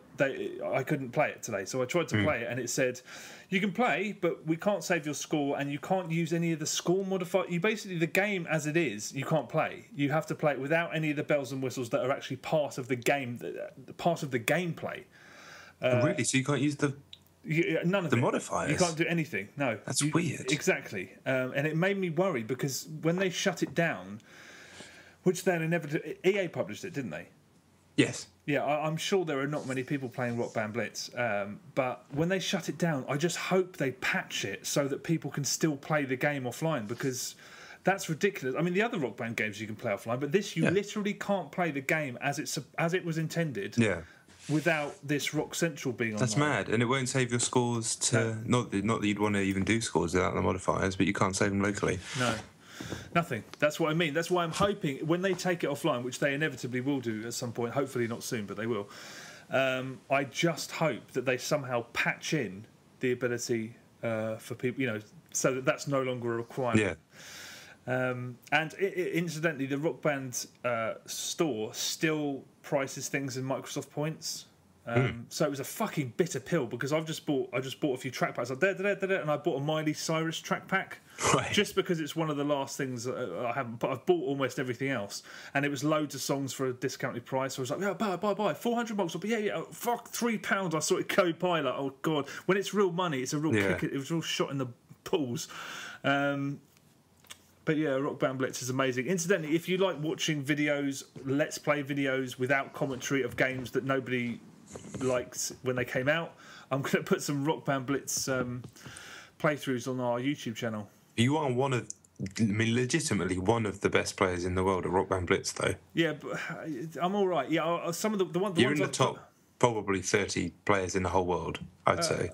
I couldn't play it today. So I tried to play it, and it said, you can play, but we can't save your score, and you can't use any of the score modifier. The game as it is, you can't play. You have to play it without any of the bells and whistles that are actually part of the game, part of the gameplay. Really? So you can't use none of the modifiers? You can't do anything. No, that's weird. Exactly, and it made me worry because when they shut it down, which then inevitably EA published it, didn't they? Yes. Yeah, I'm sure there are not many people playing Rock Band Blitz, but when they shut it down, I just hope they patch it so that people can still play the game offline, because that's ridiculous. I mean, the other Rock Band games you can play offline, but this you literally can't play the game as it was intended. Yeah. Without this Rock Central being online. That's mad, and it won't save your scores to... No. Not that you'd want to even do scores without the modifiers, but you can't save them locally. No. Nothing. That's what I mean. That's why I'm hoping when they take it offline, which they inevitably will do at some point, hopefully not soon, but they will, I just hope that they somehow patch in the ability for people, so that that's no longer a requirement. Yeah. And incidentally, the Rock Band store still prices things in Microsoft points. So it was a fucking bitter pill, because I just bought a few track packs, and I bought a Miley Cyrus track pack, just because it's one of the last things I haven't. But I've bought almost everything else, and it was loads of songs for a discounted price. So I was like, yeah, buy, $400. But yeah, fuck, £3. I saw it go by, like, oh god. When it's real money, it's a real kick. It was a real shot in the balls. But yeah, Rock Band Blitz is amazing. Incidentally, if you like watching videos, let's play videos without commentary of games that nobody liked when they came out, I'm going to put some Rock Band Blitz playthroughs on our YouTube channel. You are legitimately one of the best players in the world at Rock Band Blitz, though. Yeah, but I'm all right. Yeah, some of the ones. You're in the top probably 30 players in the whole world, I'd say.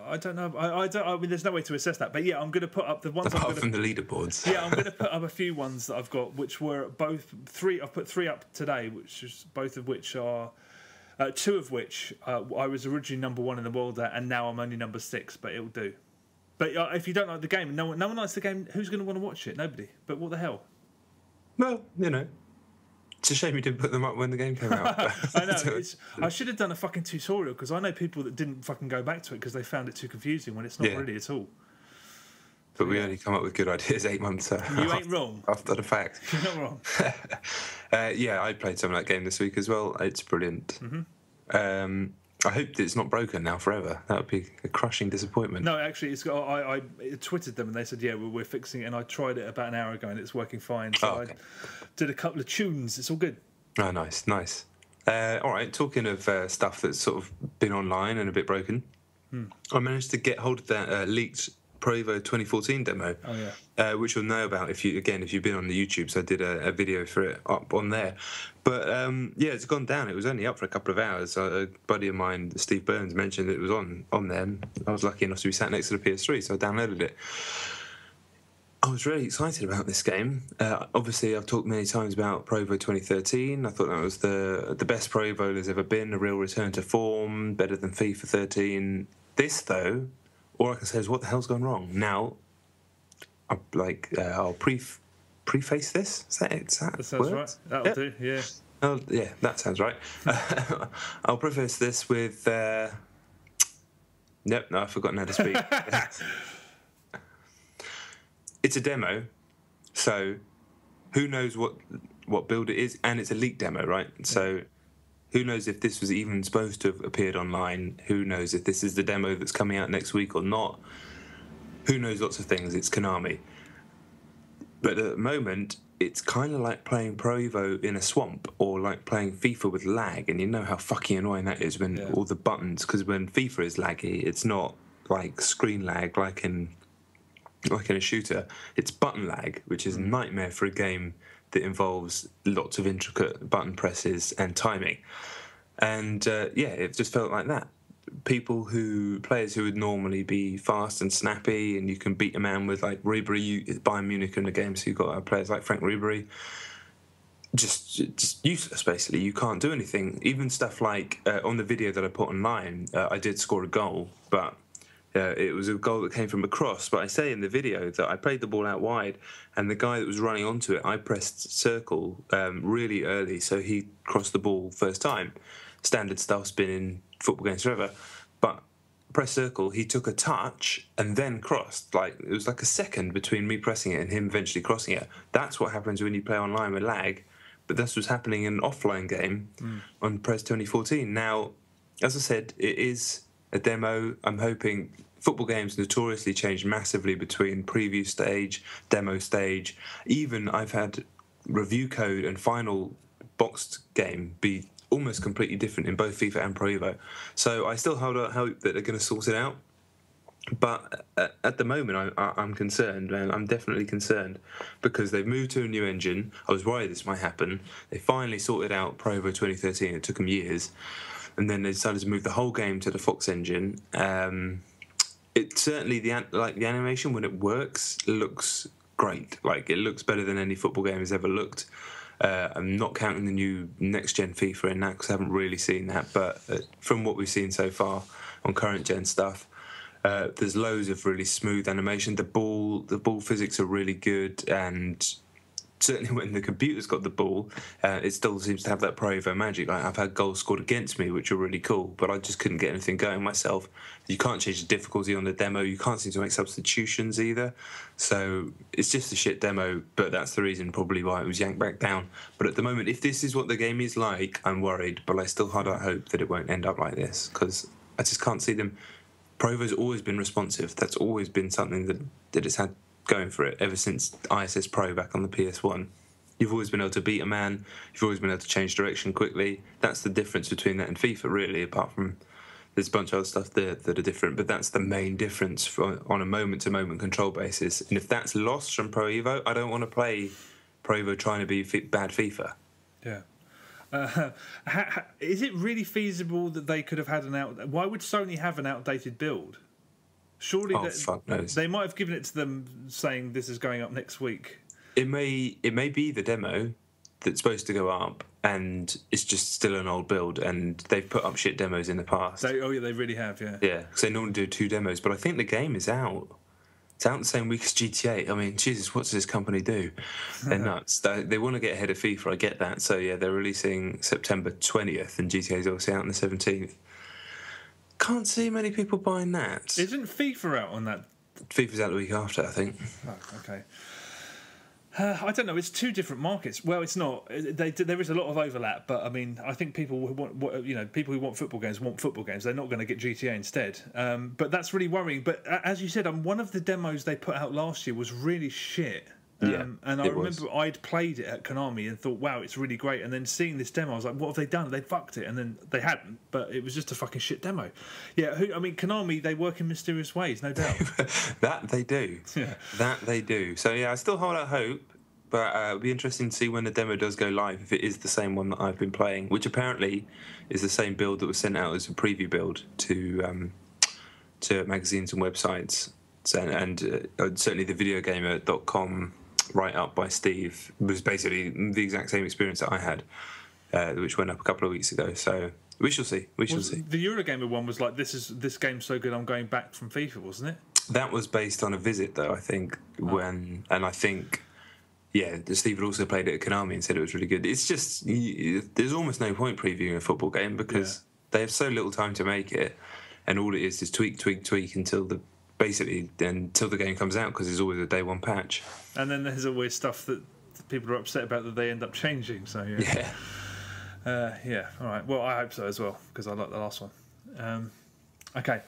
I don't know. I mean, there's no way to assess that. But yeah, I'm going to put up the ones. Apart from the leaderboards. Yeah, I'm going to put up a few ones that I've got, which were both 3. I've put 3 up today, which is both of which are. 2 of which I was originally number 1 in the world at, and now I'm only number 6, but it'll do. But if you don't like the game, no one likes the game. Who's going to want to watch it? Nobody. But what the hell? Well, it's a shame you didn't put them up when the game came out. I know. I should have done a fucking tutorial because I know people that didn't fucking go back to it because they found it too confusing when it's not really at all. But we only come up with good ideas 8 months You ain't wrong. After the fact. You're not wrong. I played some of that game this week as well. It's brilliant. Mm-hmm. I hope that it's not broken now forever. That would be a crushing disappointment. No, actually, I twittered them and they said, we're fixing it. And I tried it about an hour ago and it's working fine. So I did a couple of tunes. It's all good. Oh, nice. All right, talking of stuff that's sort of been online and a bit broken, I managed to get hold of that leaked Pro Evo 2014 demo, which you'll know about if you've been on the YouTube. So I did a video for it up on there. But it's gone down. It was only up for a couple of hours. A buddy of mine, Steve Burns, mentioned that it was on there. I was lucky enough to be sat next to the PS3, so I downloaded it. I was really excited about this game. Obviously, I've talked many times about Pro Evo 2013. I thought that was the best Pro Evo there's ever been, a real return to form, better than FIFA 13. This, though, all I can say is, what the hell's gone wrong? Now, I'll preface this. Is that it? That sounds right. That'll do, yeah. Oh, yeah, that sounds right. I'll preface this with... Nope, no, I've forgotten how to speak. It's a demo, so who knows what build it is, and it's a leaked demo, right? So who knows if this was even supposed to have appeared online? Who knows if this is the demo that's coming out next week or not? Who knows lots of things? It's Konami. But at the moment, it's kind of like playing Pro Evo in a swamp or like playing FIFA with lag, and you know how fucking annoying that is when all the buttons, because when FIFA is laggy, it's not like screen lag like in a shooter. It's button lag, which is a nightmare for a game that involves lots of intricate button presses and timing. And it just felt like that. Players who would normally be fast and snappy, and you can beat a man with like Ribery, Bayern Munich in the game, so you've got players like Frank Ribery, just useless basically. You can't do anything. Even stuff like on the video that I put online, I did score a goal, but it was a goal that came from a cross. But I say in the video that I played the ball out wide, and the guy that was running onto it, I pressed circle really early, so he crossed the ball first time. Standard stuff's been in football games forever, but press circle, he took a touch and then crossed. Like, it was like a second between me pressing it and him eventually crossing it. That's what happens when you play online with lag, but this was happening in an offline game on PES 2014. Now, as I said, it is a demo. I'm hoping... Football games notoriously changed massively between preview stage, demo stage. Even I've had review code and final boxed game be almost completely different in both FIFA and Pro Evo. So I still hold out hope that they're going to sort it out. But at the moment, I'm concerned, man. I'm definitely concerned because they've moved to a new engine. I was worried this might happen. They finally sorted out Pro Evo 2013. It took them years. And then they decided to move the whole game to the Fox engine. It certainly, the animation, when it works, looks great. Like, it looks better than any football game has ever looked. I'm not counting the new next-gen FIFA in that because I haven't really seen that. But from what we've seen so far on current-gen stuff, there's loads of really smooth animation. The ball physics are really good, and certainly when the computer's got the ball, it still seems to have that Pro Evo magic. Like, I've had goals scored against me, which are really cool, but I just couldn't get anything going myself. You can't change the difficulty on the demo. You can't seem to make substitutions either. So it's just a shit demo, but that's the reason probably why it was yanked back down. But at the moment, if this is what the game is like, I'm worried, but I still hold out hope that it won't end up like this, because I just can't see them. Pro Evo's always been responsive. That's always been something that it's had going for it ever since ISS Pro back on the PS1. You've always been able to beat a man. You've always been able to change direction quickly. That's the difference between that and FIFA, really, apart from there's a bunch of other stuff that are different, but that's the main difference on a moment-to-moment control basis. And if that's lost from Pro Evo, I don't want to play Pro Evo trying to be bad FIFA. Yeah. Is it really feasible that they could have had why would Sony have an outdated build? Surely fuck knows. They might have given it to them saying this is going up next week. It may be the demo that's supposed to go up, and it's just still an old build, and they've put up shit demos in the past. They really have, yeah. Yeah, because they normally do 2 demos, but I think the game is out. It's out the same week as GTA. I mean, Jesus, what's this company do? They're nuts. They want to get ahead of FIFA. I get that. So yeah, they're releasing September 20th, and GTA is obviously out on the 17th. Can't see many people buying that. Isn't FIFA out on that? FIFA's out the week after, I think. Oh, okay. I don't know. It's two different markets. Well, it's not. There is a lot of overlap, but I mean, I think people who want, people who want football games want football games. They're not going to get GTA instead. But that's really worrying. But as you said, one of the demos they put out last year was really shit. And I remember I'd played it at Konami and thought, wow, it's really great. And then seeing this demo, I was like, what have they done? They fucked it. And then they hadn't, but it was just a fucking shit demo. Yeah, Konami, they work in mysterious ways, no doubt. That they do. Yeah. That they do. So yeah, I still hold out hope, but it'll be interesting to see when the demo does go live, if it is the same one that I've been playing, which apparently is the same build that was sent out as a preview build to magazines and websites. And certainly the videogamer.com write-up by Steve was basically the exact same experience that I had, which went up a couple of weeks ago. So we shall see. We shall see. The Eurogamer one was like, this game's so good, I'm going back from FIFA, wasn't it? That was based on a visit, though, I think. And I think, Steve had also played it at Konami and said it was really good. It's just, there's almost no point previewing a football game because they have so little time to make it, and all it is tweak until the game comes out, because there's always a day one patch. And then there's always stuff that people are upset about that they end up changing. So all right. Well, I hope so as well, because I like the last one. Okay.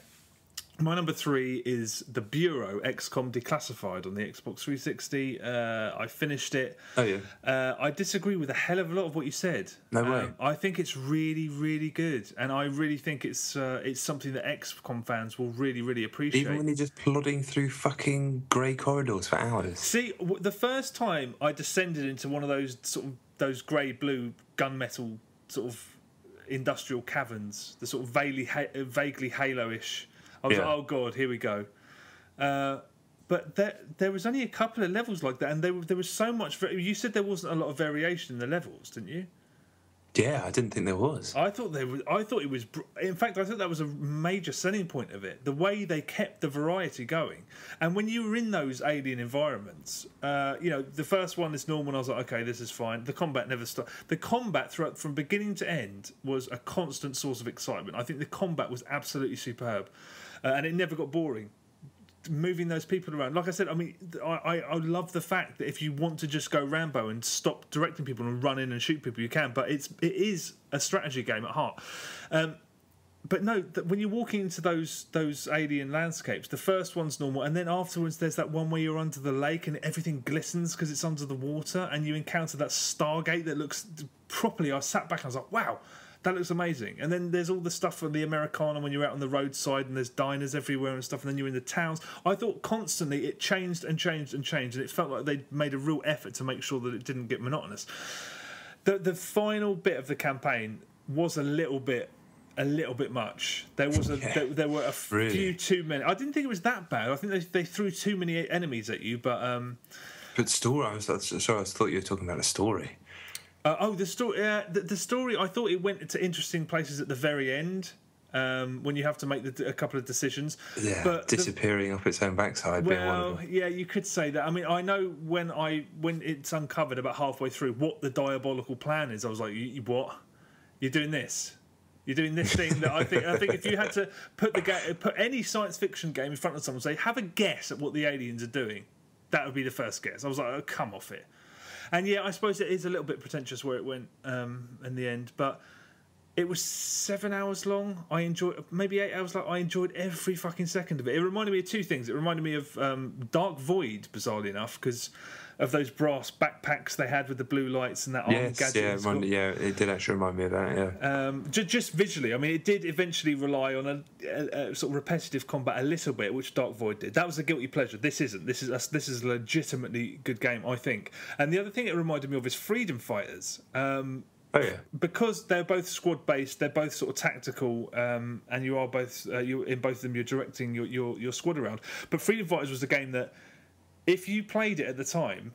My number 3 is The Bureau, XCOM Declassified on the Xbox 360. I finished it. Oh, yeah. I disagree with a hell of a lot of what you said. No way. I think it's really, really good. And I really think it's something that XCOM fans will really, really appreciate. Even when you're just plodding through fucking grey corridors for hours. See, the first time I descended into one of those grey-blue gunmetal sort of industrial caverns, the sort of vaguely Halo-ish... I was like, oh God, here we go. But there was only a couple of levels like that, and there was so much... You said there wasn't a lot of variation in the levels, didn't you? Yeah, I didn't think there was. I thought it was... In fact, I thought that was a major selling point of it, the way they kept the variety going. And when you were in those alien environments, the first one is normal, and I was like, okay, this is fine. The combat never stopped. The combat throughout, from beginning to end, was a constant source of excitement. I think the combat was absolutely superb. And it never got boring. Moving those people around, like I said, I mean, I love the fact that if you want to just go Rambo and stop directing people and run in and shoot people, you can. But it is a strategy game at heart. But no, when you're walking into those alien landscapes, the first one's normal, and then afterwards there's that one where you're under the lake and everything glistens because it's under the water, and you encounter that Stargate that looks properly. I sat back and I was like, wow. That looks amazing. And then there's all the stuff from the Americana when you're out on the roadside and there's diners everywhere and stuff, and then you're in the towns. I thought constantly it changed and changed and changed, and it felt like they'd made a real effort to make sure that it didn't get monotonous. The final bit of the campaign was a little bit much. There was there were a few too many. I didn't think it was that bad. I think they threw too many enemies at you, but story. I thought you were talking about a story. The story. The story. I thought it went to interesting places at the very end when you have to make a couple of decisions. Yeah, but disappearing up its own backside. Being one of them. Yeah, you could say that. I mean, I know when it's uncovered about halfway through what the diabolical plan is. I was like, what? You're doing this? You're doing this thing that I think if you had to put any science fiction game in front of someone and say, have a guess at what the aliens are doing, that would be the first guess. I was like, oh, come off it. And yeah, I suppose it is a little bit pretentious where it went in the end, but it was 7 hours long. I enjoyed, maybe 8 hours long. I enjoyed every fucking second of it. It reminded me of two things. It reminded me of Dark Void, bizarrely enough, because of those brass backpacks they had with the blue lights and that arm gadget. It did actually remind me of that. Yeah. Just visually, I mean, it did eventually rely on a sort of repetitive combat a little bit, which Dark Void did. That was a guilty pleasure. This isn't. This is a legitimately good game, I think. And the other thing it reminded me of is Freedom Fighters. Because they're both squad based, they're both sort of tactical, and you are both in both of them. You're directing your squad around. But Freedom Fighters was a game that, if you played it at the time,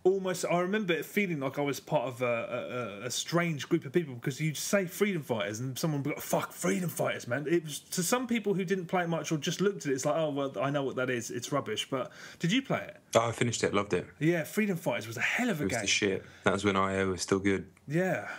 almost, I remember it feeling like I was part of a strange group of people, because you'd say freedom fighters and someone would be like, fuck, freedom fighters, man. It was, to some people who didn't play it much or just looked at it, it's like, oh, well, I know what that is, it's rubbish. But did you play it? Oh, I finished it, loved it. Yeah, freedom fighters was a hell of a game. It was the shit. That was when IO was still good. Yeah.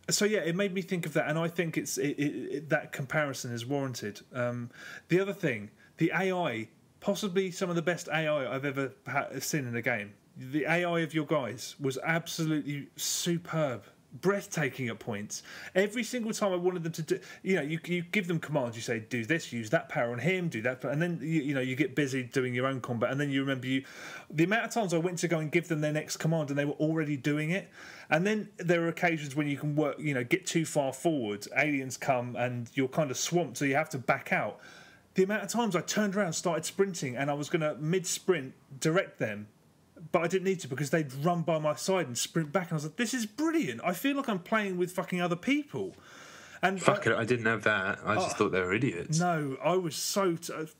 So yeah, it made me think of that, and I think that comparison is warranted. The other thing, the AI, possibly some of the best AI I've ever seen in a game. The AI of your guys was absolutely superb, breathtaking at points. Every single time I wanted them to do, you give them commands, you say, do this, use that power on him, do that, and then you get busy doing your own combat, and then you remember the amount of times I went to go and give them their next command and they were already doing it. And then there are occasions when you can work, get too far forward, aliens come and you're kind of swamped, so you have to back out. The amount of times I turned around, started sprinting, and I was going to mid-sprint direct them, but I didn't need to, because they'd run by my side and sprint back, and I was like, this is brilliant. I feel like I'm playing with fucking other people. And fuck it, I didn't have that. I just thought they were idiots. No, I was so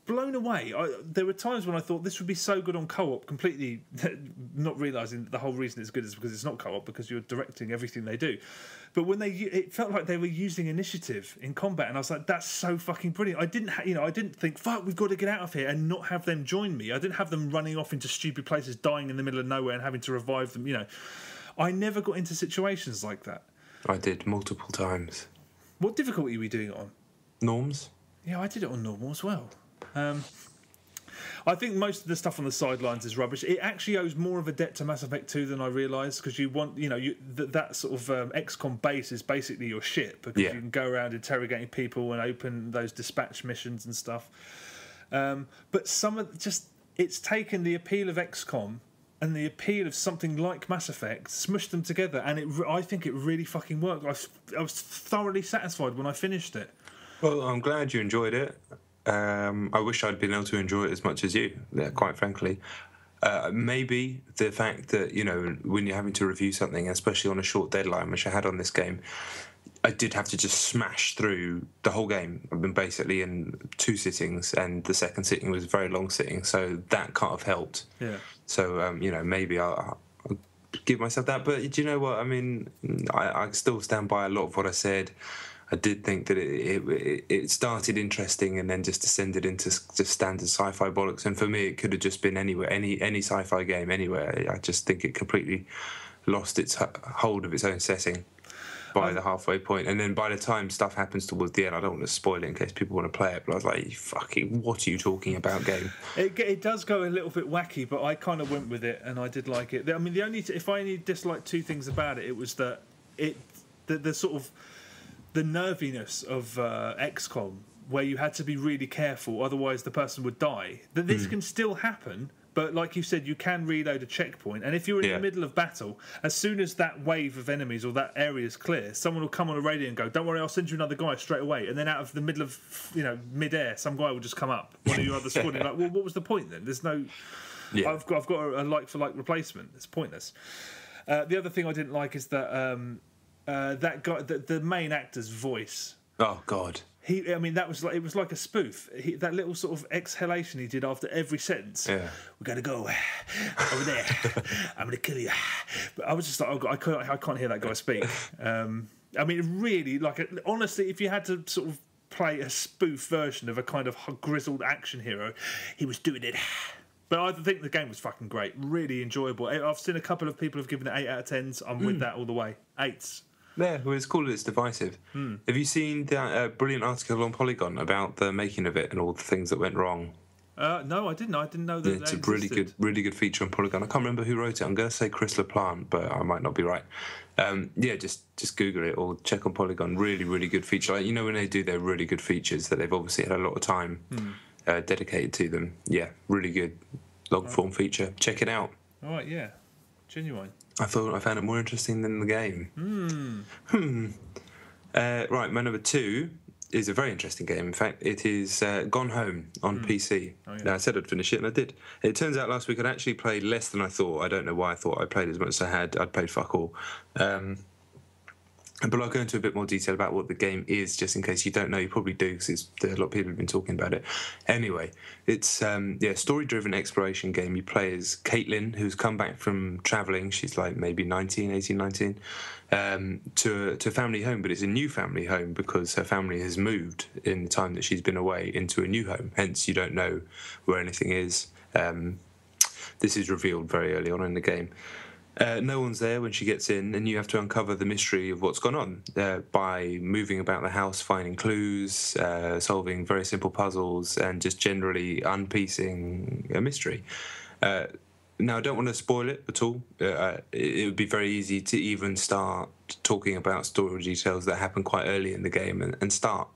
blown away. There were times when I thought this would be so good on co-op, completely not realising that the whole reason it's good is because it's not co-op, because you're directing everything they do. But when it felt like they were using initiative in combat, and I was like, that's so fucking brilliant. I didn't think, fuck, we've got to get out of here, and not have them join me. I didn't have them running off into stupid places, dying in the middle of nowhere, and having to revive them. I never got into situations like that. I did multiple times. What difficulty were we doing it on? Norms? Yeah, I did it on normal as well. I think most of the stuff on the sidelines is rubbish. It actually owes more of a debt to Mass Effect 2 than I realised, because you want, that sort of XCOM base is basically your ship, because you can go around interrogating people and open those dispatch missions and stuff. But it's taken the appeal of XCOM and the appeal of something like Mass Effect, smushed them together, and I think it really fucking worked. I was thoroughly satisfied when I finished it. Well, I'm glad you enjoyed it. I wish I'd been able to enjoy it as much as you, quite frankly. Maybe the fact that, when you're having to review something, especially on a short deadline, which I had on this game, I did have to just smash through the whole game. I've been basically in 2 sittings, and the second sitting was a very long sitting, so that kind of helped. Yeah. So, maybe I'll give myself that. But do you know what? I mean, I still stand by a lot of what I said. I did think that it started interesting and then just descended into just standard sci-fi bollocks. And for me, it could have just been anywhere, any sci-fi game anywhere. I just think it completely lost its hold of its own setting by the halfway point. And then by the time stuff happens towards the end, I don't want to spoil it in case people want to play it, but I was like, fucking, what are you talking about, game? It does go a little bit wacky, but I kind of went with it and I did like it. I mean, if I only disliked 2 things about it, it was that the sort of the nerviness of XCOM, where you had to be really careful, otherwise the person would die. That this can still happen, but like you said, you can reload a checkpoint, and if you're in the middle of battle, as soon as that wave of enemies or that area is clear, someone will come on a radio and go, don't worry, I'll send you another guy straight away. And then out of the middle of mid-air, some guy will just come up, one of your other squad, and you're like, well, what was the point then? There's no... Yeah. I've got a like-for-like replacement. It's pointless. The other thing I didn't like is that that guy, the main actor's voice. Oh God! It was like a spoof. That little sort of exhalation he did after every sentence. Yeah. We're gonna go over there. I'm gonna kill you. But I was just like, oh God, I can't hear that guy speak. Really, honestly, if you had to sort of play a spoof version of a kind of grizzled action hero, he was doing it. But I think the game was fucking great, really enjoyable. I've seen a couple of people have given it 8 out of 10s. I'm with that all the way. 8s. Yeah, well, it's cool. It's divisive. Have you seen that brilliant article on Polygon about the making of it and all the things that went wrong? No, I didn't. I didn't know that. It's a really good feature on Polygon. I can't remember who wrote it. I'm going to say Chris LaPlante, but I might not be right. Just Google it or check on Polygon. Really, really good feature. Like, when they do their really good features, that they've obviously had a lot of time dedicated to them. Yeah, really good long form feature. Check it out. All right, yeah, genuine. I found it more interesting than the game. Right, my number 2 is a very interesting game. In fact, it is Gone Home on PC. Oh, yeah. Now, I said I'd finish it, and I did. It turns out last week I'd actually played less than I thought. I don't know why I thought I played as much as I had. I'd played fuck all. But I'll go into a bit more detail about what the game is, just in case you don't know. You probably do, because a lot of people have been talking about it. Anyway, it's story-driven exploration game. You play as Caitlin, who's come back from travelling. She's like maybe 19, to a family home, but it's a new family home because her family has moved in the time that she's been away into a new home. Hence, you don't know where anything is. This is revealed very early on in the game. No one's there when she gets in, and you have to uncover the mystery of what's gone on by moving about the house, finding clues, solving very simple puzzles, and just generally unpiecing a mystery. Now, I don't want to spoil it at all. It would be very easy to even start talking about story details that happen quite early in the game and start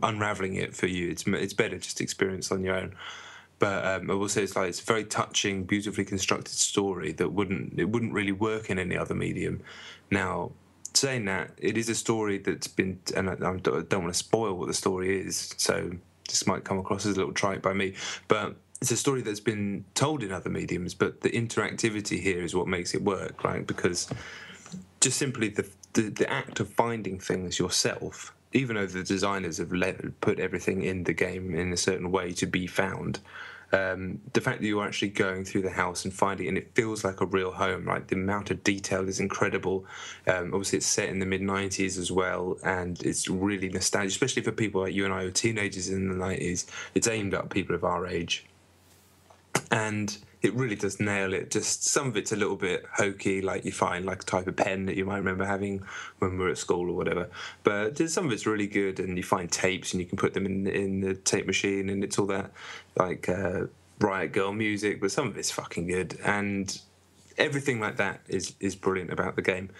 unraveling it for you. It's better just to experience on your own. But I will say it's a very touching, beautifully constructed story that wouldn't really work in any other medium. Now, saying that, it is a story that's been, and I don't want to spoil what the story is, so this might come across as a little trite by me, but it's a story that's been told in other mediums, but the interactivity here is what makes it work, right? Because just simply the act of finding things yourself, even though the designers have put everything in the game in a certain way to be found, the fact that you're actually going through the house and finding it, and it feels like a real home, right? The amount of detail is incredible. Obviously, it's set in the mid-90s as well, and it's really nostalgic, especially for people like you and I who were teenagers in the 90s. It's aimed at people of our age. And it really does nail it. Just some of it's a little bit hokey, like you find like a type of pen that you might remember having when we were at school or whatever. But some of it's really good, and you find tapes and you can put them in the tape machine, and it's all that like Riot Girl music. But some of it's fucking good, and everything like that is brilliant about the game.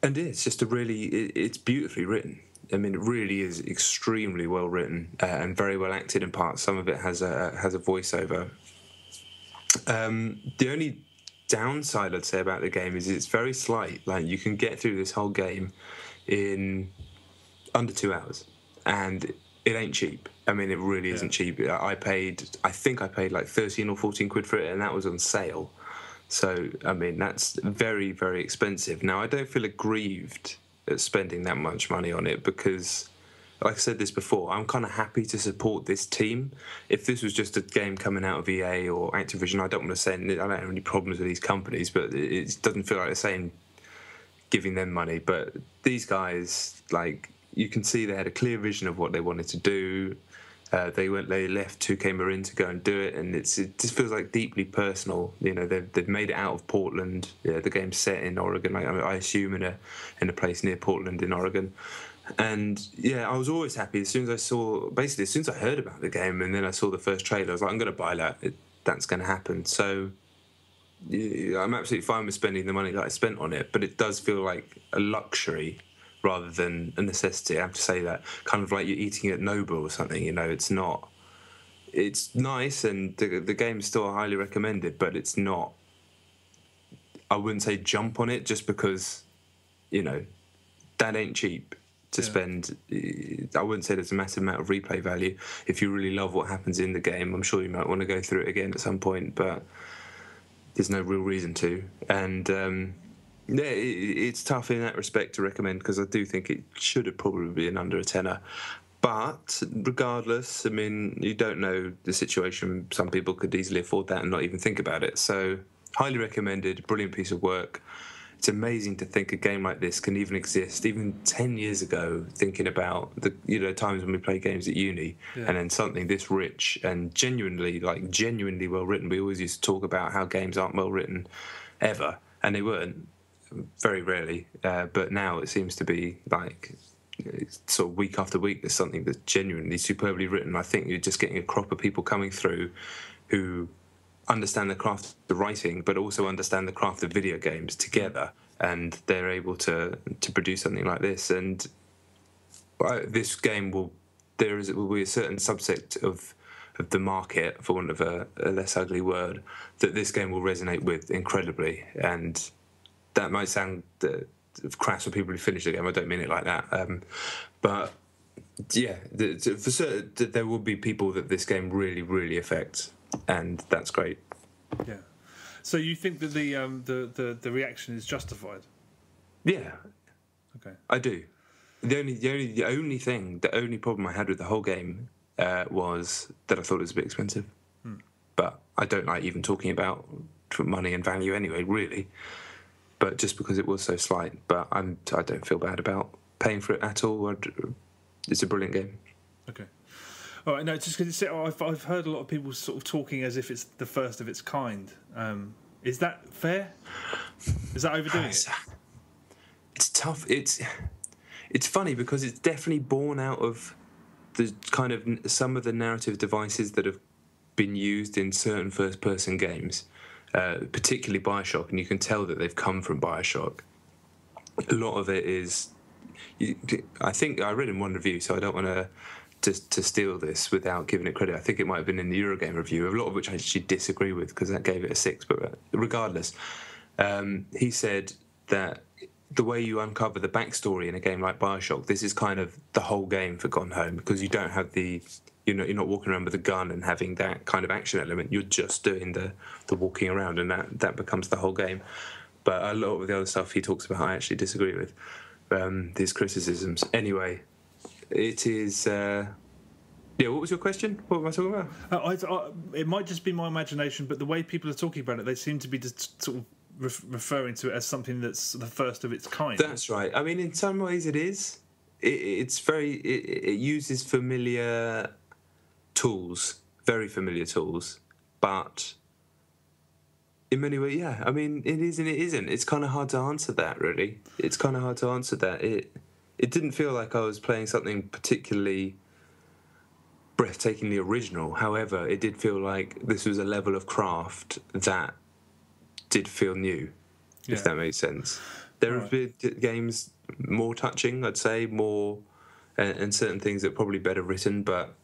And it's just it's beautifully written. I mean, it really is extremely well written and very well acted in parts. Some of it has a voiceover. The only downside I'd say about the game is it's very slight. Like, you can get through this whole game in under 2 hours, and it ain't cheap. I mean, it really isn't cheap. I think I paid like 13 or 14 quid for it, and that was on sale. So, I mean, that's very, very expensive. Now, I don't feel aggrieved at spending that much money on it because, like I said this before, I'm kind of happy to support this team. If this was just a game coming out of EA or Activision, I don't want to say, I don't have any problems with these companies, but it doesn't feel like the same giving them money. But these guys, like, you can see they had a clear vision of what they wanted to do. They left 2K Marin to go and do it, and it just feels like deeply personal. You know, they've made it out of Portland. Yeah, the game's set in Oregon. Like, I assume in a place near Portland in Oregon. And yeah, I was always happy as soon as I heard about the game, and then I saw the first trailer. I was like, I'm going to buy that. That's going to happen. So yeah, I'm absolutely fine with spending the money that I spent on it, but it does feel like a luxury rather than a necessity. I have to say that. Kind of like you're eating at Noble or something, you know. It's not. It's nice, and the game's still highly recommended, but it's not. I wouldn't say jump on it just because, you know, that ain't cheap to spend. I wouldn't say there's a massive amount of replay value. If you really love what happens in the game, I'm sure you might want to go through it again at some point, but there's no real reason to. And yeah, it's tough in that respect to recommend, because I do think it should have probably been under a tenner. But regardless, I mean, you don't know the situation. Some people could easily afford that and not even think about it. So highly recommended, brilliant piece of work. It's amazing to think a game like this can even exist, even 10 years ago, thinking about the times when we played games at uni, and then something this rich and genuinely well written. We always used to talk about how games aren't well written ever, and they weren't. Very rarely, but now it seems to be like sort of week after week there's something that's genuinely superbly written. I think you're just getting a crop of people coming through who understand the craft of the writing, but also understand the craft of video games together, and they're able to produce something like this. And this game will be a certain subset of the market, for want of a less ugly word, that this game will resonate with incredibly. And that might sound crass for people who finish the game. I don't mean it like that. But yeah, for certain, there will be people that this game really, really affects, and that's great. Yeah. So you think that the reaction is justified? Yeah. Okay. I do. The only problem I had with the whole game was that I thought it was a bit expensive. But I don't like even talking about money and value anyway, really. But just because it was so slight. But I don't feel bad about paying for it at all. It's a brilliant game. Okay. All right. No, just because I've heard a lot of people sort of talking as if it's the first of its kind. Is that fair? Is that overdoing it? It's tough. It's funny because it's definitely born out of the kind of some of the narrative devices that have been used in certain first-person games, particularly BioShock, and you can tell that they've come from BioShock. A lot of it is, I think I read in one review, so I don't want to steal this without giving it credit. I think it might have been in the Eurogame review, a lot of which I actually disagree with because that gave it a 6. But regardless, he said that the way you uncover the backstory in a game like BioShock, this is kind of the whole game for Gone Home, because you don't have you're not walking around with a gun and having that kind of action element. You're just doing the walking around, and that becomes the whole game. But a lot of the other stuff he talks about, I actually disagree with. These criticisms. Anyway, it is. Yeah, what was your question? What am I talking about? It might just be my imagination, but the way people are talking about it, they seem to be just sort of referring to it as something that's the first of its kind. That's right. I mean, in some ways, it is. It uses familiar tools, very familiar tools, but in many ways, yeah. I mean, it is and it isn't. It's kind of hard to answer that, really. It's kind of hard to answer that. It didn't feel like I was playing something particularly breathtakingly original. However, it did feel like this was a level of craft that did feel new, if that makes sense. There have been games more touching, I'd say, more, and certain things that are probably better written, but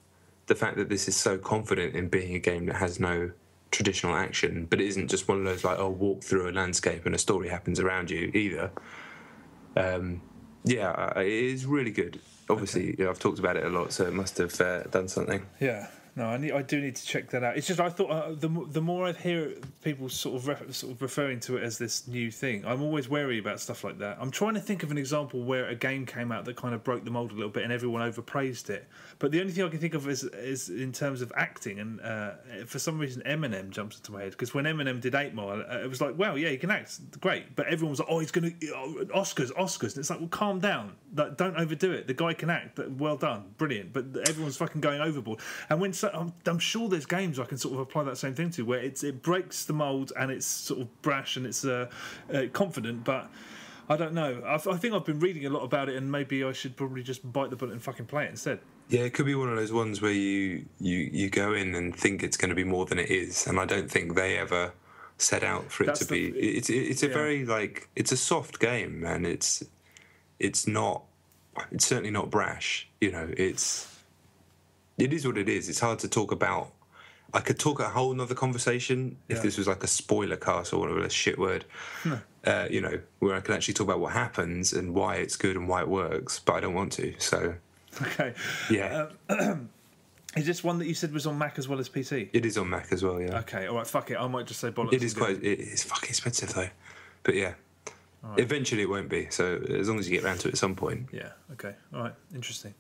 the fact that this is so confident in being a game that has no traditional action, but it isn't just one of those like, walk through a landscape and a story happens around you either. It is really good. Obviously, I've talked about it a lot, so it must have done something. Yeah. No, I do need to check that out. It's just I thought the more I hear people sort of referring to it as this new thing, I'm always wary about stuff like that. I'm trying to think of an example where a game came out that kind of broke the mold a little bit and everyone overpraised it. But the only thing I can think of is in terms of acting, and for some reason Eminem jumps into my head, because when Eminem did 8 Mile, it was like, wow, yeah, he can act, great. But everyone was like, he's going to Oscars, and it's like, well, calm down, like, don't overdo it. The guy can act, well done, brilliant. But everyone's fucking going overboard. And when I'm sure there's games I can sort of apply that same thing to, where it breaks the mould and it's sort of brash and it's confident, but I don't know. I think I've been reading a lot about it, and maybe I should probably just bite the bullet and fucking play it instead. Yeah, it could be one of those ones where you go in and think it's going to be more than it is, and I don't think they ever set out for it to be. It's a very it's a soft game, and it's certainly not brash. It is what it is. It's hard to talk about. I could talk a whole nother conversation if this was like a spoiler cast or whatever, a shit word, where I could actually talk about what happens and why it's good and why it works, but I don't want to, so... Okay. Yeah. Is this one that you said was on Mac as well as PC? It is on Mac as well, yeah. Okay, all right, fuck it. I might just say bollocks. It is fucking expensive, though. But yeah. Right. Eventually it won't be, so as long as you get around to it at some point. Yeah, okay. All right, interesting.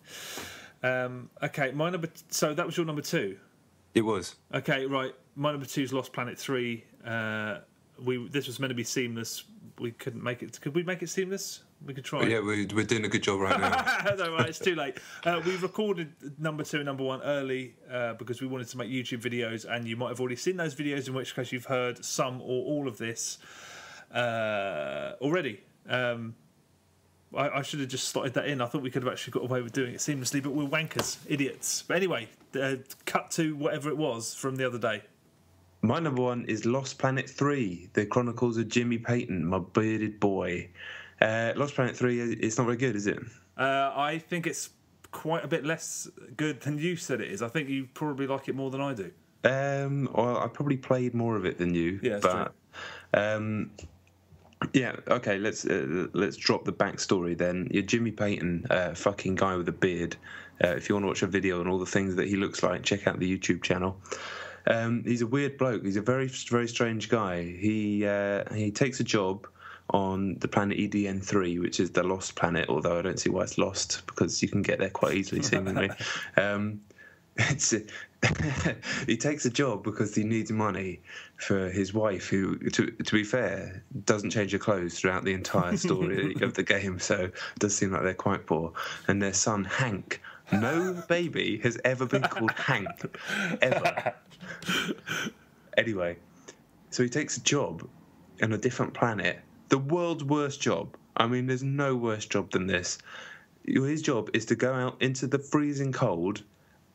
Okay, my so that was your number 2? It was. Okay, right. My number 2 is Lost Planet 3. This was meant to be seamless. We couldn't make it. Could we make it seamless? We could try. Yeah, we're doing a good job right now. No, right, it's too late. We recorded number 2 and number 1 early because we wanted to make YouTube videos, and you might have already seen those videos, in which case you've heard some or all of this already. I should have just slotted that in. I thought we could have actually got away with doing it seamlessly, but we're wankers, idiots. But anyway, cut to whatever it was from the other day. My number 1 is Lost Planet 3, The Chronicles of Jimmy Payton, my bearded boy. Lost Planet 3, it's not very good, is it? I think it's quite a bit less good than you said it is. I think you probably like it more than I do. Well, I probably played more of it than you. Yeah, but yeah, okay, let's drop the backstory then. You're Jimmy Payton, fucking guy with a beard. If you want to watch a video on all the things that he looks like, check out the YouTube channel. He's a weird bloke. He's a very, very strange guy. He takes a job on the planet EDN3, which is the lost planet, although I don't see why it's lost, because you can get there quite easily, seemingly. He takes a job because he needs money for his wife, who, to be fair, doesn't change her clothes throughout the entire story of the game, so it does seem like they're quite poor. And their son, Hank. No baby has ever been called Hank, ever. Anyway, so he takes a job on a different planet. The world's worst job. I mean, there's no worse job than this. His job is to go out into the freezing cold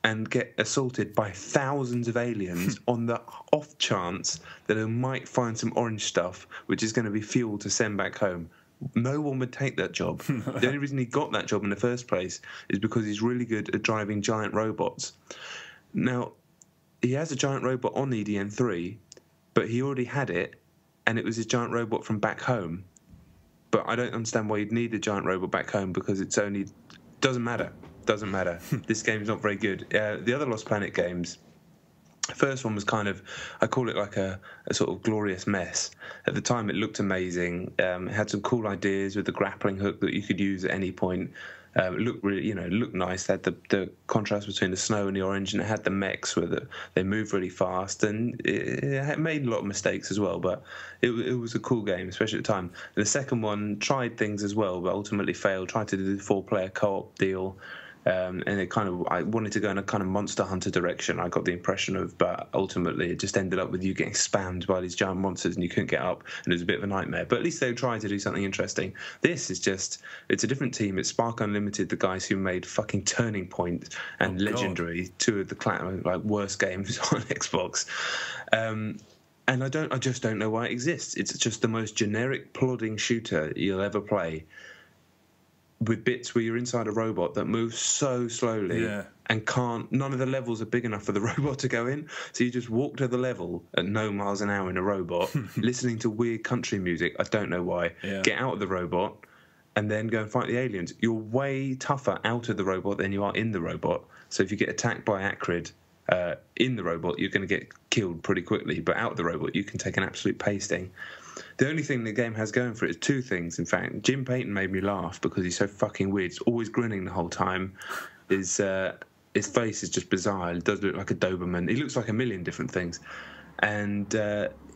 and get assaulted by thousands of aliens on the off chance that they might find some orange stuff, which is going to be fuel to send back home. No one would take that job. The only reason he got that job in the first place is because he's really good at driving giant robots. Now, he has a giant robot on EDN3, but he already had it, and it was his giant robot from back home. But I don't understand why you'd need a giant robot back home, because it's only... Doesn't matter. This game's not very good. The other Lost Planet games... First one was kind of, I call it like a sort of glorious mess. At the time, it looked amazing. It had some cool ideas with the grappling hook that you could use at any point. It looked really, looked nice. It had the contrast between the snow and the orange, and it had the mechs where they moved really fast, and it made a lot of mistakes as well. But it was a cool game, especially at the time. And the second one tried things as well, but ultimately failed. Tried to do the 4-player co-op deal. And it I wanted to go in a kind of Monster Hunter direction, I got the impression of, but ultimately it just ended up with you getting spammed by these giant monsters and you couldn't get up, and it was a bit of a nightmare. But at least they tried to do something interesting. This is just, it's a different team. It's Spark Unlimited, the guys who made fucking Turning Point and Legendary, two of the worst games on Xbox. And I just don't know why it exists. It's just the most generic plodding shooter you'll ever play, with bits where you're inside a robot that moves so slowly and none of the levels are big enough for the robot to go in. So you just walk to the level at no miles an hour in a robot, listening to weird country music. I don't know why. Yeah. Get out of the robot and then go and fight the aliens. You're way tougher out of the robot than you are in the robot. So if you get attacked by Acrid in the robot, you're going to get killed pretty quickly. But out of the robot, you can take an absolute pasting. The only thing the game has going for it is two things, in fact. Jim Payton made me laugh because he's so fucking weird. He's always grinning the whole time. His face is just bizarre. He does look like a Doberman. He looks like a million different things. And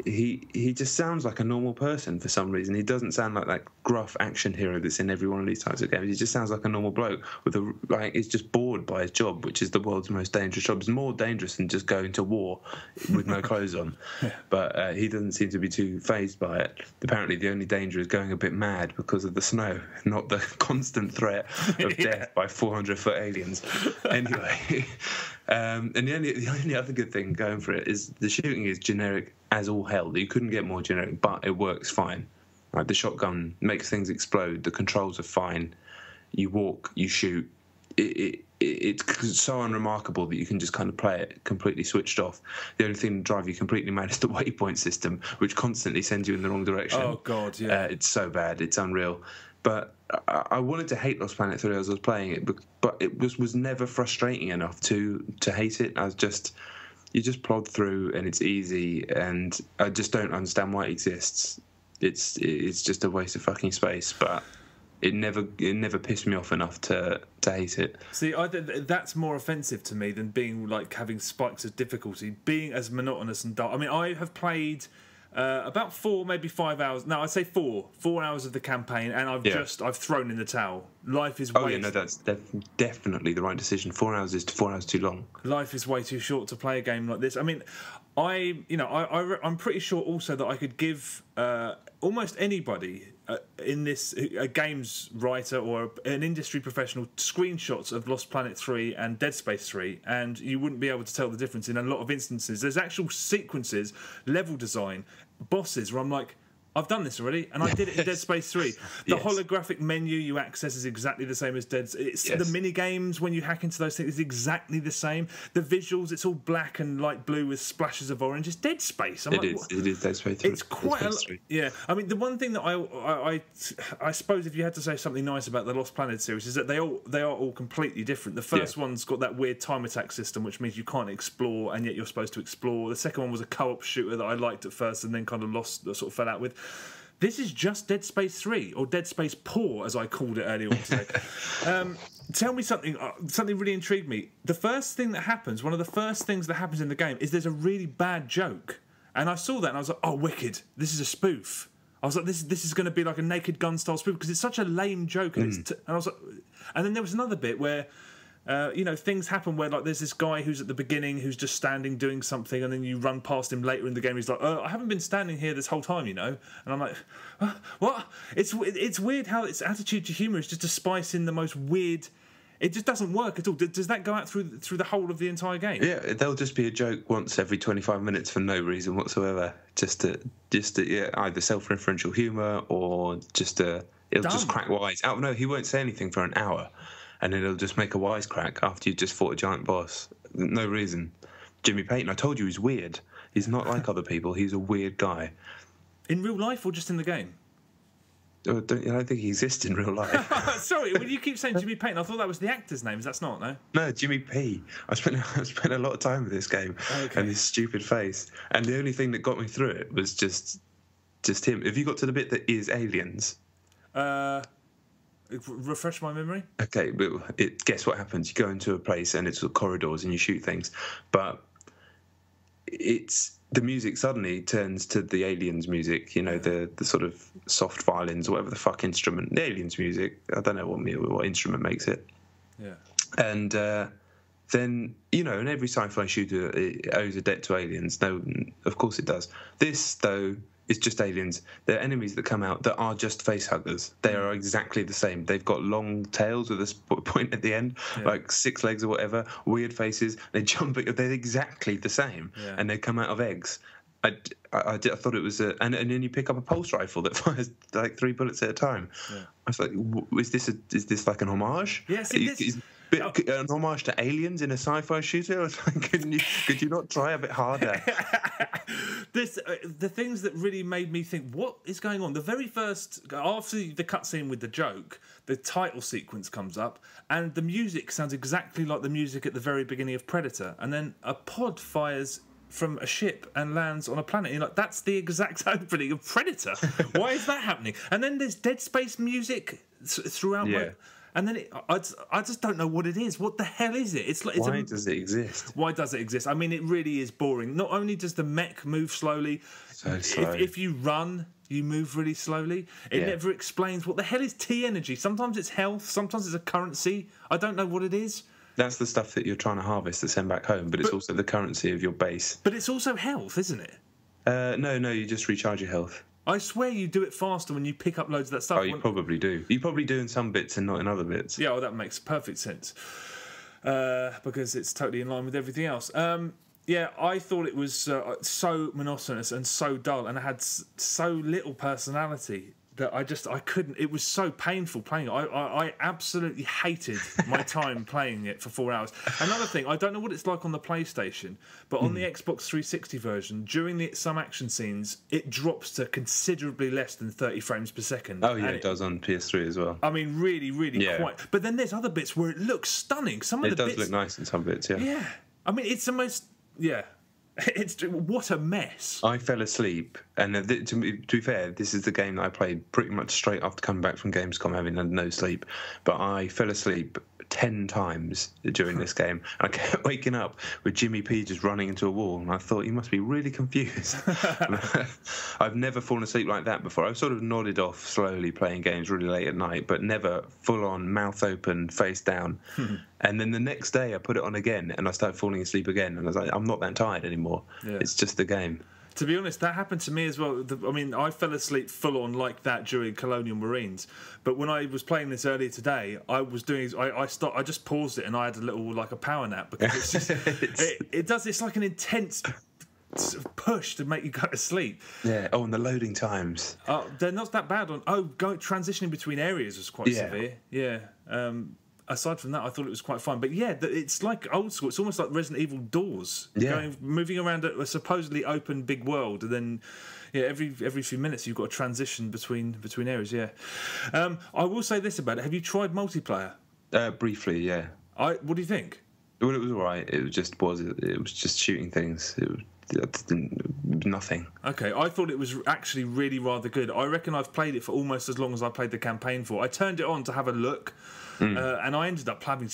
he just sounds like a normal person for some reason. He doesn't sound like that gruff action hero that's in every one of these types of games. He just sounds like a normal bloke he's just bored by his job, which is the world's most dangerous job. It's more dangerous than just going to war with no clothes on. But he doesn't seem to be too fazed by it. Apparently the only danger is going a bit mad because of the snow, not the constant threat of death by 400-foot aliens. Anyway... and the only other good thing going for it is the shooting is generic as all hell. You couldn't get more generic, but it works fine. Like the shotgun makes things explode. The controls are fine. You walk, you shoot. It's so unremarkable that you can just kind of play it completely switched off. The only thing that drives you completely mad is the waypoint system, which constantly sends you in the wrong direction. Oh God, yeah. It's so bad. It's unreal. But I wanted to hate Lost Planet 3 as I was playing it, but it was never frustrating enough to hate it. You just plod through and it's easy, and I just don't understand why it exists. It's just a waste of fucking space, but it never pissed me off enough to hate it. See, that's more offensive to me than being like having spikes of difficulty, being as monotonous and dull. I mean, I have played about 4, maybe 5 hours. No, I'd say 4 hours of the campaign, and I've thrown in the towel. Life is way. Oh yeah, no, that's definitely the right decision. 4 hours is 4 hours too long. Life is way too short to play a game like this. I mean, I'm pretty sure also that I could give almost anybody in this, a games writer or an industry professional, screenshots of Lost Planet 3 and Dead Space 3, and you wouldn't be able to tell the difference in a lot of instances. There's actual sequences, level design, bosses where I'm like, I've done this already, and I did it in Dead Space 3. The holographic menu you access is exactly the same as the mini games when you hack into those things is exactly the same. The visuals, it's all black and light blue with splashes of orange. It's Dead Space. It is Dead Space 3. It's quite yeah. I mean, the one thing that I suppose if you had to say something nice about the Lost Planet series is that they are all completely different. The first one's got that weird time attack system, which means you can't explore, and yet you're supposed to explore. The second one was a co-op shooter that I liked at first, and then kind of sort of fell out with. This is just Dead Space 3, or Dead Space Poor, as I called it earlier on today. Tell me something. Something really intrigued me. The first thing that happens, one of the first things that happens in the game, is there's a really bad joke. And I saw that and I was like, oh, wicked. This is a spoof. I was like, this is going to be like a Naked Gun style spoof because it's such a lame joke. And, and I was like, and then there was another bit where, things happen where like there's this guy who's at the beginning who's just standing doing something, and then you run past him later in the game. He's like, I haven't been standing here this whole time, And I'm like, what? It's weird how its attitude to humour is just to spice in the most weird. It just doesn't work at all. Does that go out through the whole of the entire game? Yeah, there'll just be a joke once every 25 minutes for no reason whatsoever. Just to either self-referential humour or it'll just crack wise. Oh no, he won't say anything for an hour, and then it'll just make a wisecrack after you just fought a giant boss. No reason. Jimmy Payton, I told you he's weird. He's not like other people. He's a weird guy. In real life or just in the game? I don't think he exists in real life. Sorry, when you keep saying Jimmy Payton, I thought that was the actor's name. That's not, no? No, Jimmy P. I spent a lot of time with this game and this stupid face. And the only thing that got me through it was just him. Have you got to the bit that is aliens? Refresh my memory. Okay, but guess what happens? You go into a place and it's corridors and you shoot things, but the music suddenly turns to the aliens music, the sort of soft violins or whatever the fuck instrument, the aliens music. I don't know what instrument makes it. Yeah. And then, in every sci-fi shooter, it owes a debt to aliens. No, of course it does. This, though, is just aliens. They're enemies that come out that are just face huggers. They are exactly the same. They've got long tails with a point at the end, like 6 legs or whatever, weird faces. They jump. They're exactly the same, and they come out of eggs. I thought it was and then you pick up a pulse rifle that fires like 3 bullets at a time. Yeah. I was like, is this like an homage? Yes, an homage to aliens in a sci-fi shooter? I was like, could you not try a bit harder? The things that really made me think, what is going on? The very first, after the cutscene with the joke, the title sequence comes up, and the music sounds exactly like the music at the very beginning of Predator, and then a pod fires from a ship and lands on a planet. You're like, that's the exact opening of Predator. Why is that happening? And then there's Dead Space music throughout. Yeah. And then I just don't know what it is. What the hell is it? Why does it exist? Why does it exist? I mean, it really is boring. Not only does the mech move slowly, so slow. If you run, you move really slowly. It never explains what the hell is T energy. Sometimes it's health, sometimes it's a currency. I don't know what it is. That's the stuff that you're trying to harvest to send back home, but it's also the currency of your base. But it's also health, isn't it? No, you just recharge your health. I swear you do it faster when you pick up loads of that stuff. Oh, you probably do. You probably do in some bits and not in other bits. Yeah, well, that makes perfect sense. Because it's totally in line with everything else. I thought it was so monotonous and so dull, and it had so little personality that I couldn't. It was so painful playing it. I absolutely hated my time playing it for 4 hours. Another thing, I don't know what it's like on the PlayStation, but on the Xbox 360 version, during some action scenes, it drops to considerably less than 30 frames per second. Oh yeah, it does on PS3 as well. I mean, really quite. But then there's other bits where it looks stunning. It does look nice in some bits, yeah. Yeah. I mean, it's the most... Yeah. What a mess. I fell asleep, and to be fair, this is the game that I played pretty much straight after coming back from Gamescom, having had no sleep. But I fell asleep 10 times during this game. I kept waking up with Jimmy P just running into a wall, and I thought, he must be really confused. I've never fallen asleep like that before. I've sort of nodded off slowly playing games really late at night, but never full on, mouth open, face down. And then the next day I put it on again and I started falling asleep again, and I was like, I'm not that tired anymore. Yeah. It's just the game. To be honest, that happened to me as well. I fell asleep full on like that during Colonial Marines. But when I was playing this earlier today, I just paused it and I had a little like a power nap, because it's just it's like an intense push to make you go to sleep. Yeah. Oh, and the loading times. They're not that bad transitioning between areas was quite severe. Yeah. Aside from that, I thought it was quite fun. But yeah, it's like old school. It's almost like Resident Evil Doors. Yeah. Moving around a supposedly open big world, and then every few minutes you've got to transition between areas. Yeah. I will say this about it. Have you tried multiplayer? Briefly, yeah. What do you think? Well, it was all right. It was just shooting things. nothing. Okay, I thought it was actually really rather good. I reckon I've played it for almost as long as I played the campaign for. I turned it on to have a look, and I ended up having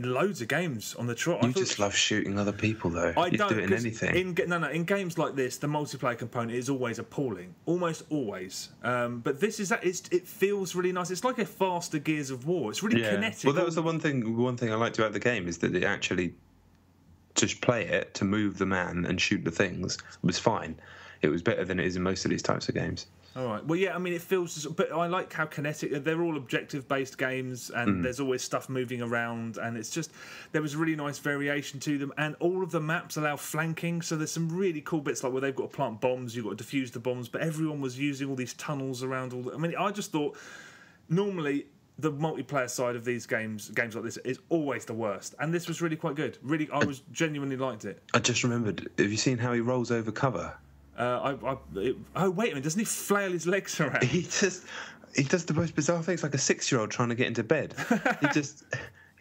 loads of games on the trot. You just love shooting other people, though. You do it in anything. In games like this, the multiplayer component is always appalling, almost always. But this is it feels really nice. It's like a faster Gears of War. It's really kinetic. Well, that was the one thing I liked about the game is that it actually. Just play it to move the man and shoot the things was fine. It was better than it is in most of these types of games. All right. Well, yeah. I mean, it feels, but I like how kinetic. They're all objective-based games, and there's always stuff moving around, and it's just there was really nice variation to them, and all of the maps allow flanking. So there's some really cool bits like where they've got to plant bombs, you've got to defuse the bombs, but everyone was using all these tunnels around. I mean, I just thought normally. The multiplayer side of these games like this, is always the worst, and this was really quite good. Really, I was genuinely liked it. I just remembered. Have you seen how he rolls over cover? Oh wait a minute! Doesn't he flail his legs around? He does the most bizarre things, like a 6-year-old trying to get into bed.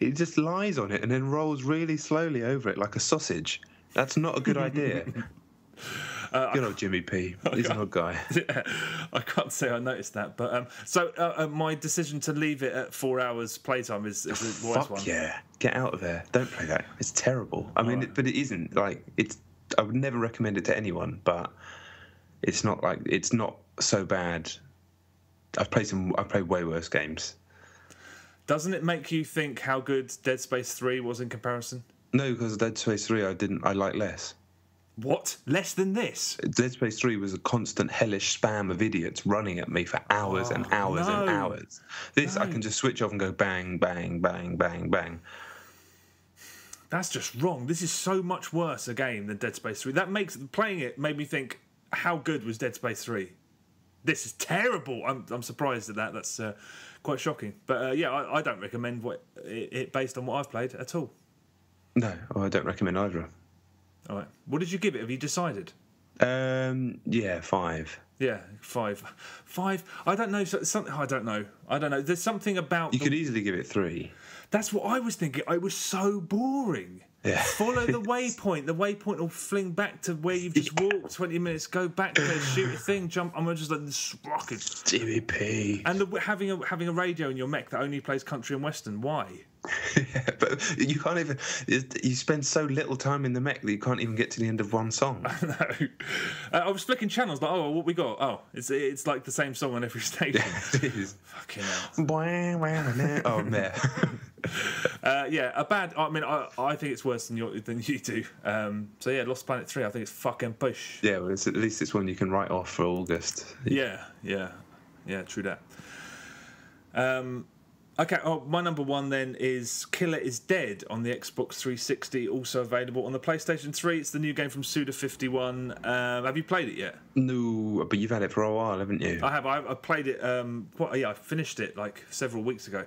he just lies on it and then rolls really slowly over it like a sausage. That's not a good idea. Good old Jimmy P. He's an odd guy. I can't say I noticed that, but my decision to leave it at 4 hours playtime is a wise one. Yeah, get out of there. Don't play that. It's terrible. I mean, but it isn't like it's. I would never recommend it to anyone, but it's not so bad. I've played way worse games. Doesn't it make you think how good Dead Space 3 was in comparison? No, because Dead Space 3 I like less. What? Less than this? Dead Space 3 was a constant hellish spam of idiots running at me for hours and hours and hours. This, I can just switch off and go bang, bang, bang, bang, bang. That's just wrong. This is so much worse a game than Dead Space 3. Playing it made me think, how good was Dead Space 3? This is terrible. I'm surprised at that. That's quite shocking. But I don't recommend it based on what I've played at all. No, I don't recommend either. All right. What did you give it? Have you decided? 5. Yeah, 5. 5. I don't know. I don't know. There's something about. You could easily give it 3. That's what I was thinking. It was so boring. Yeah. Follow the waypoint. The waypoint will fling back to where you've just walked 20 minutes. Go back there, shoot a thing, jump. I'm just like this rocket. Jimmy P. And having a radio in your mech that only plays country and western. Why? Yeah, but you can't even. You spend so little time in the mech that you can't even get to the end of one song. I know. I was flicking channels like, what we got? Oh, it's like the same song on every station. Yeah, it is. Fucking hell. Oh man. A bad. I mean, I think it's worse than you do. So yeah, Lost Planet 3. I think it's fucking push. Yeah, well, at least it's one you can write off for August. Yeah. True that. Okay, my number 1 then is Killer is Dead on the Xbox 360, also available on the PlayStation 3. It's the new game from Suda51. Have you played it yet? No, but you've had it for a while, haven't you? I have. I played it. I finished it like several weeks ago.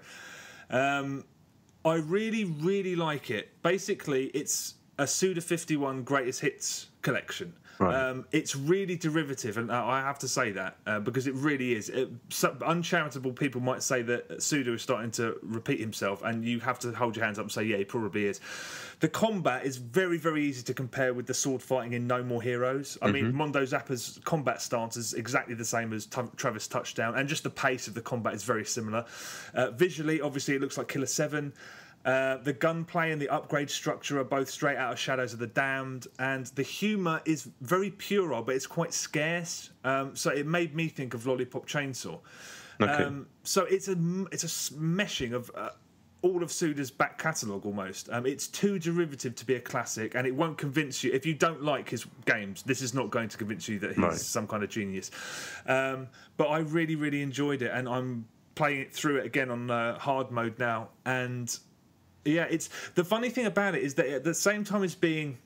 I really, really like it. Basically, it's a Suda51 greatest hits collection. Right. It's really derivative, and I have to say that because it really is. Uncharitable people might say that Suda is starting to repeat himself, and you have to hold your hands up and say, yeah, he probably is. The combat is very, very easy to compare with the sword fighting in No More Heroes. I mean, Mondo Zappa's combat stance is exactly the same as Travis Touchdown, and just the pace of the combat is very similar. Visually, obviously, it looks like Killer 7. The gunplay and the upgrade structure are both straight out of Shadows of the Damned, and the humour is very puerile, but it's quite scarce. So it made me think of Lollipop Chainsaw. Okay. So it's a meshing of all of Suda's back catalogue almost. It's too derivative to be a classic, and it won't convince you. If you don't like his games, this is not going to convince you that he's some kind of genius. But I really, really enjoyed it, and I'm playing it through it again on hard mode now, and yeah, it's the funny thing about it is that at the same time as being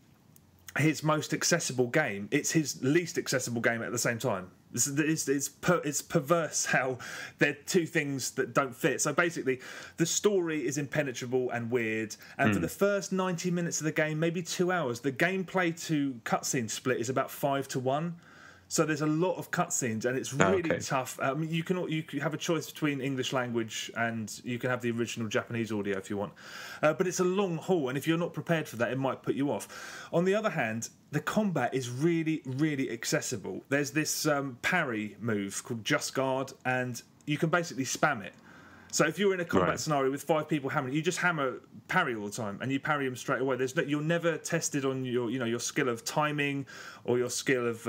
his most accessible game, it's his least accessible game at the same time. It's perverse how they're two things that don't fit. So basically, the story is impenetrable and weird, and for the first 90 minutes of the game, maybe 2 hours, the gameplay to cutscene split is about 5-1. So there's a lot of cutscenes, and it's really tough. You can have a choice between English language, and you can have the original Japanese audio if you want. But it's a long haul, and if you're not prepared for that, it might put you off. On the other hand, the combat is really, really accessible. There's this parry move called Just Guard, and you can basically spam it. So if you're in a combat scenario with 5 people hammering, you just hammer parry all the time, and you parry them straight away. You're never tested on your skill of timing or your skill of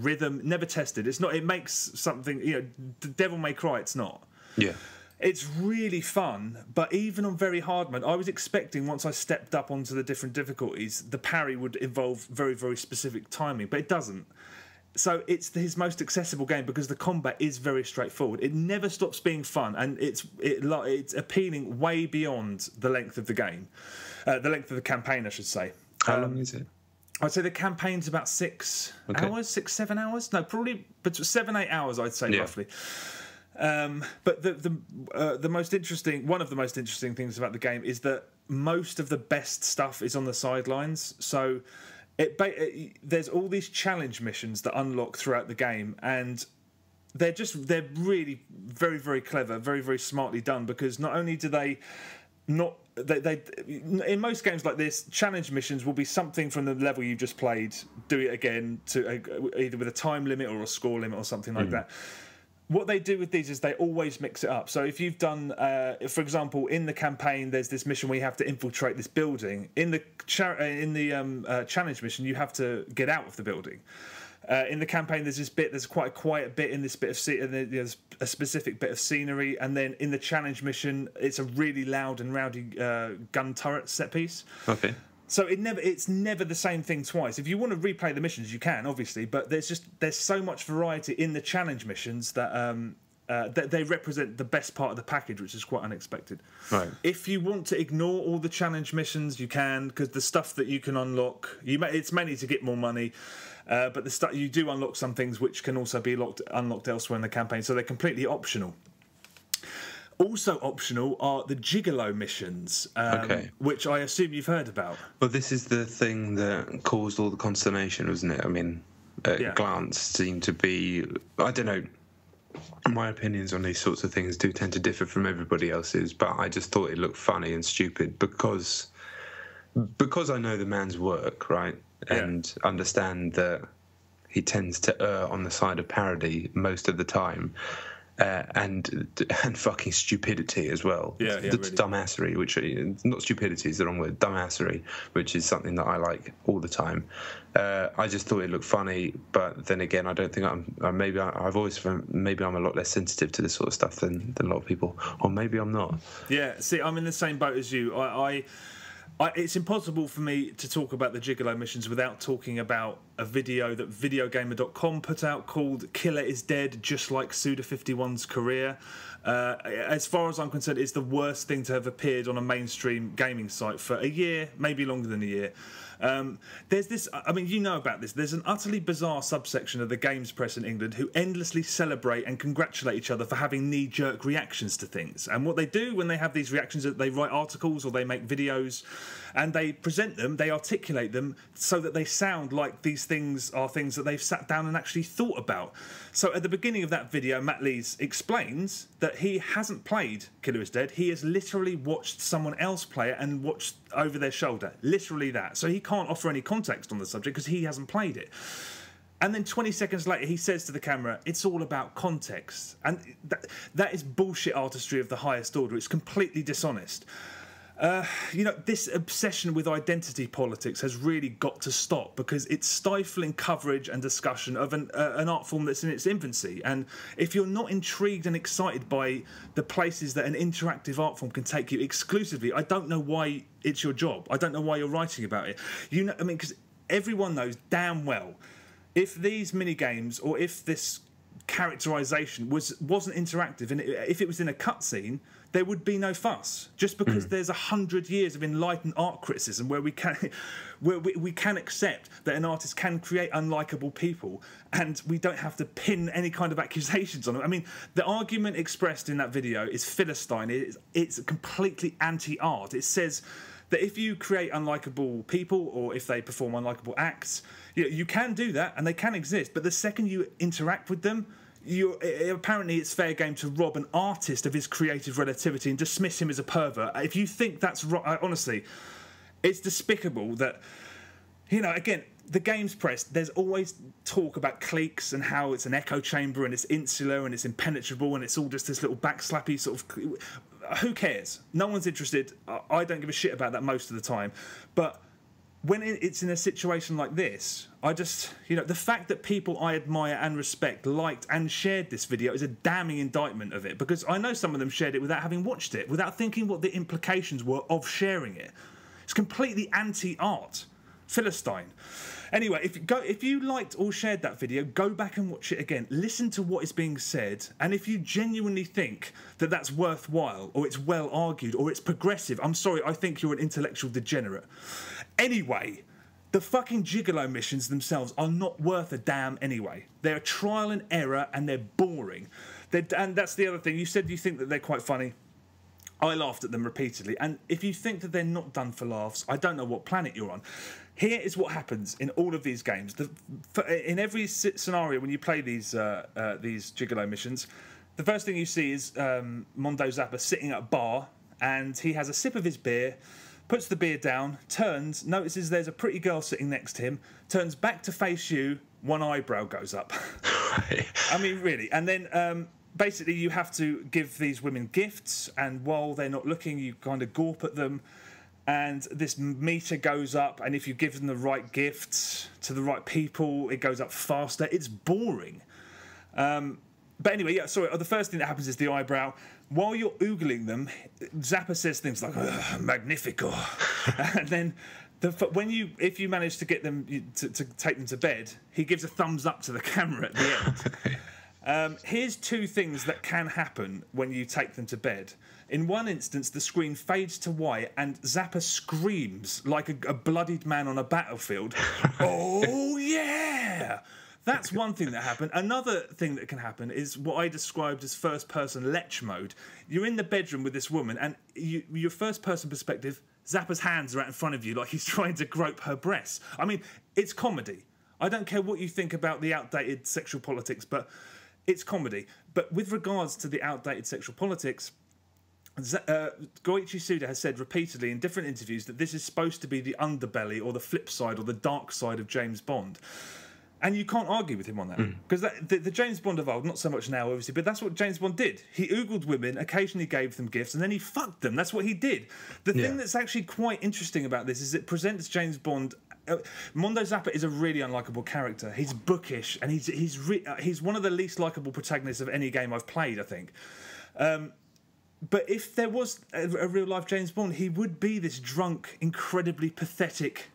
rhythm. Never tested. It's not. It makes something. The Devil May Cry. It's not. Yeah. It's really fun, but even on very hard mode, I was expecting once I stepped up onto the different difficulties, the parry would involve very, very specific timing, but it doesn't. So it's his most accessible game because the combat is very straightforward. It never stops being fun, and it's appealing way beyond the length of the game, the length of the campaign, I should say. How long is it? I'd say the campaign's about 6 hours, 7 hours. No, probably between 7-8 hours. I'd say roughly. But the most interesting, one of the most interesting things about the game is that most of the best stuff is on the sidelines. So. There's all these challenge missions that unlock throughout the game, and they're really very, very clever, very, very smartly done, because not only do they in most games like this, challenge missions will be something from the level you just played, do it again, to either with a time limit or a score limit or something like that. What they do with these is they always mix it up. So if you've done, for example, in the campaign, there's this mission where you have to infiltrate this building. In the challenge mission, you have to get out of the building. In the campaign, there's quite a quiet bit in this bit of there's a specific bit of scenery, and then in the challenge mission, it's a really loud and rowdy gun turret set piece. Okay. So it's never the same thing twice. If you want to replay the missions, you can, obviously, but there's so much variety in the challenge missions that they represent the best part of the package, which is quite unexpected. Right. If you want to ignore all the challenge missions, you can, because the stuff that you can unlock, it's mainly to get more money. But the stuff you do unlock some things which can also be unlocked elsewhere in the campaign, so they're completely optional. Also optional are the Gigolo missions, which I assume you've heard about. Well, this is the thing that caused all the consternation, wasn't it? I mean, at glance, seemed to be... I don't know. My opinions on these sorts of things do tend to differ from everybody else's, but I just thought it looked funny and stupid because I know the man's work, right? And understand that he tends to err on the side of parody most of the time. And fucking stupidity as well. Really. Dumbassery, which not stupidity is the wrong word. Dumbassery, which is something that I like all the time. I just thought it looked funny, but then again, I don't think I've always found maybe I'm a lot less sensitive to this sort of stuff than a lot of people, or maybe I'm not. Yeah, see, I'm in the same boat as you. It's impossible for me to talk about the Gigolo missions without talking about a video that videogamer.com put out called Killer is Dead, Just Like Suda51's Career. As far as I'm concerned, it's the worst thing to have appeared on a mainstream gaming site for a year, maybe longer than a year. There's this, I mean, you know about this. There's an utterly bizarre subsection of the games press in England who endlessly celebrate and congratulate each other for having knee-jerk reactions to things. And what they do when they have these reactions is they write articles or they make videos and they present them, they articulate them so that they sound like these things are things that they've sat down and actually thought about. So at the beginning of that video, Matt Lees explains that he hasn't played Killer is Dead. He has literally watched someone else play it and watched over their shoulder. Literally that. So he can't offer any context on the subject because he hasn't played it. And then 20 seconds later, he says to the camera, it's all about context. And that is bullshit artistry of the highest order. It's completely dishonest. This obsession with identity politics has really got to stop because it's stifling coverage and discussion of an art form that's in its infancy. And if you're not intrigued and excited by the places that an interactive art form can take you exclusively, I don't know why it's your job. I don't know why you're writing about it. Because everyone knows damn well if these mini games or if this characterization wasn't interactive and if it was in a cutscene, there would be no fuss, just because there's 100 years of enlightened art criticism where we can accept that an artist can create unlikable people and we don't have to pin any kind of accusations on them. I mean, the argument expressed in that video is Philistine. It's completely anti-art. It says that if you create unlikable people or if they perform unlikable acts, you can do that and they can exist. But the second you interact with them, apparently it's fair game to rob an artist of his creative relativity and dismiss him as a pervert. If you think that's right, honestly, it's despicable that, again, the games press, there's always talk about cliques and how it's an echo chamber and it's insular and it's impenetrable and it's all just this little backslappy sort of... Who cares? No one's interested. I don't give a shit about that most of the time. But when it's in a situation like this, I just... the fact that people I admire and respect liked and shared this video is a damning indictment of it, because I know some of them shared it without having watched it, without thinking what the implications were of sharing it. It's completely anti-art. Philistine. Anyway, if you liked or shared that video, go back and watch it again. Listen to what is being said, and if you genuinely think that that's worthwhile, or it's well argued, or it's progressive, I'm sorry, I think you're an intellectual degenerate. Anyway, the fucking gigolo missions themselves are not worth a damn anyway. They're trial and error, and they're boring. And that's the other thing. You said you think that they're quite funny. I laughed at them repeatedly, and if you think that they're not done for laughs, I don't know what planet you're on. Here is what happens in all of these games. In every scenario when you play these gigolo missions, the first thing you see is Mondo Zappa sitting at a bar, and he has a sip of his beer, puts the beer down, turns, notices there's a pretty girl sitting next to him, turns back to face you, one eyebrow goes up. I mean, really. And then... basically, you have to give these women gifts, and while they're not looking, you kind of gawp at them, and this meter goes up, and if you give them the right gifts to the right people, it goes up faster. It's boring. But anyway, yeah, sorry, the first thing that happens is the eyebrow. While you're oogling them, Zappa says things like, magnifico. And then... if you manage to get them to take them to bed, he gives a thumbs up to the camera at the end. Here's two things that can happen when you take them to bed. In one instance, the screen fades to white and Zappa screams like a bloodied man on a battlefield. Oh, yeah! That's one thing that happened. Another thing that can happen is what I described as first-person lech mode. You're in the bedroom with this woman, and your first-person perspective, Zappa's hands are out in front of you like he's trying to grope her breasts. I mean, it's comedy. I don't care what you think about the outdated sexual politics, but... it's comedy. But with regards to the outdated sexual politics, Goichi Suda has said repeatedly in different interviews that this is supposed to be the underbelly or the flip side or the dark side of James Bond. And you can't argue with him on that. Because the James Bond of old, not so much now, obviously, but that's what James Bond did. He oogled women, occasionally gave them gifts, and then he fucked them. That's what he did. The thing that's actually quite interesting about this is it presents James Bond... Mondo Zappa is a really unlikable character. He's bookish, and he's one of the least likable protagonists of any game I've played, I think. But if there was a real-life James Bond, he would be this drunk, incredibly pathetic...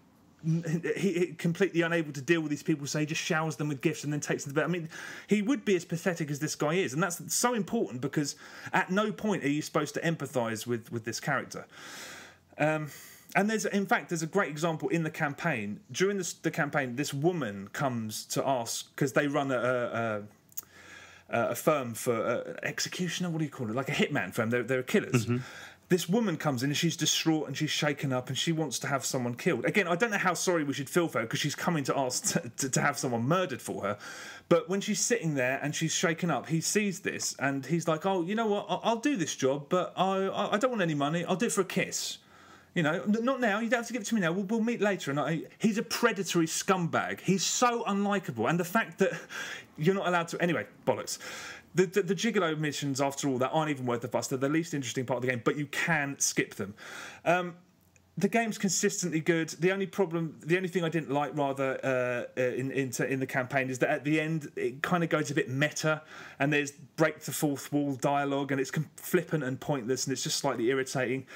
He completely unable to deal with these people, so he just showers them with gifts and then takes them to bed. I mean, he would be as pathetic as this guy is, and that's so important because at no point are you supposed to empathise with this character. And there's a great example in the campaign. During the campaign, this woman comes to ask, because they run a firm for executioner, what do you call it? Like a hitman firm. They're killers. This woman comes in and she's distraught and she's shaken up and she wants to have someone killed. Again, I don't know how sorry we should feel for her because she's coming to ask to have someone murdered for her. But when she's sitting there and she's shaken up, he sees this and he's like, oh, you know what? I'll do this job, but I don't want any money. I'll do it for a kiss. You know, not now. You don't have to give it to me now. We'll meet later. And he's a predatory scumbag. He's so unlikable. And the fact that you're not allowed to... Anyway, bollocks. The gigolo missions, after all, that aren't even worth the fuss. They're the least interesting part of the game, but you can skip them. The game's consistently good. The only thing I didn't like, rather, in the campaign is that at the end it kind of goes a bit meta, and there's break the fourth wall dialogue, and it's flippant and pointless, and it's just slightly irritating.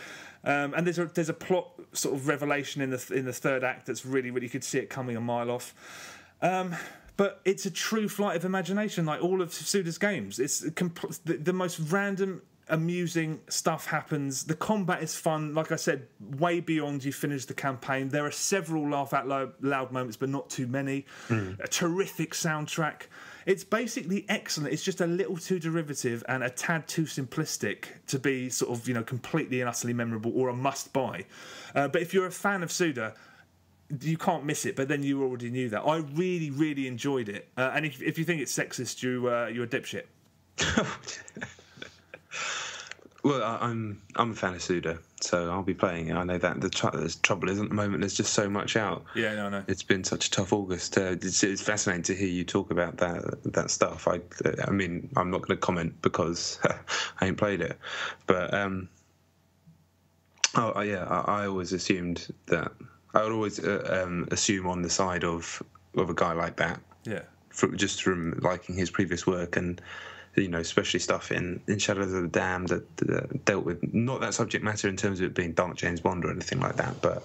And there's a plot sort of revelation in the third act that's really, really, you could see it coming a mile off. But it's a true flight of imagination, like all of Suda's games. It's the most random, amusing stuff happens. The combat is fun. Like I said, way beyond you finish the campaign. There are several laugh out loud moments, but not too many. A terrific soundtrack. It's basically excellent. It's just a little too derivative and a tad too simplistic to be sort of, you know, completely and utterly memorable or a must-buy. But if you're a fan of Suda, you can't miss it, but then you already knew that. I really, really enjoyed it. And if you think it's sexist, you're a dipshit. Well, I'm a fan of Suda, so I'll be playing it. I know that the trouble is at the moment there's just so much out. Yeah, no. It's been such a tough August. It's fascinating to hear you talk about that stuff. I mean, I'm not going to comment because I ain't played it, but I always assumed that I would always assume on the side of a guy like that. Yeah. Just from liking his previous work and, you know, especially stuff in Shadows of the Dam that dealt with not that subject matter in terms of it being dark James Bond or anything like that, but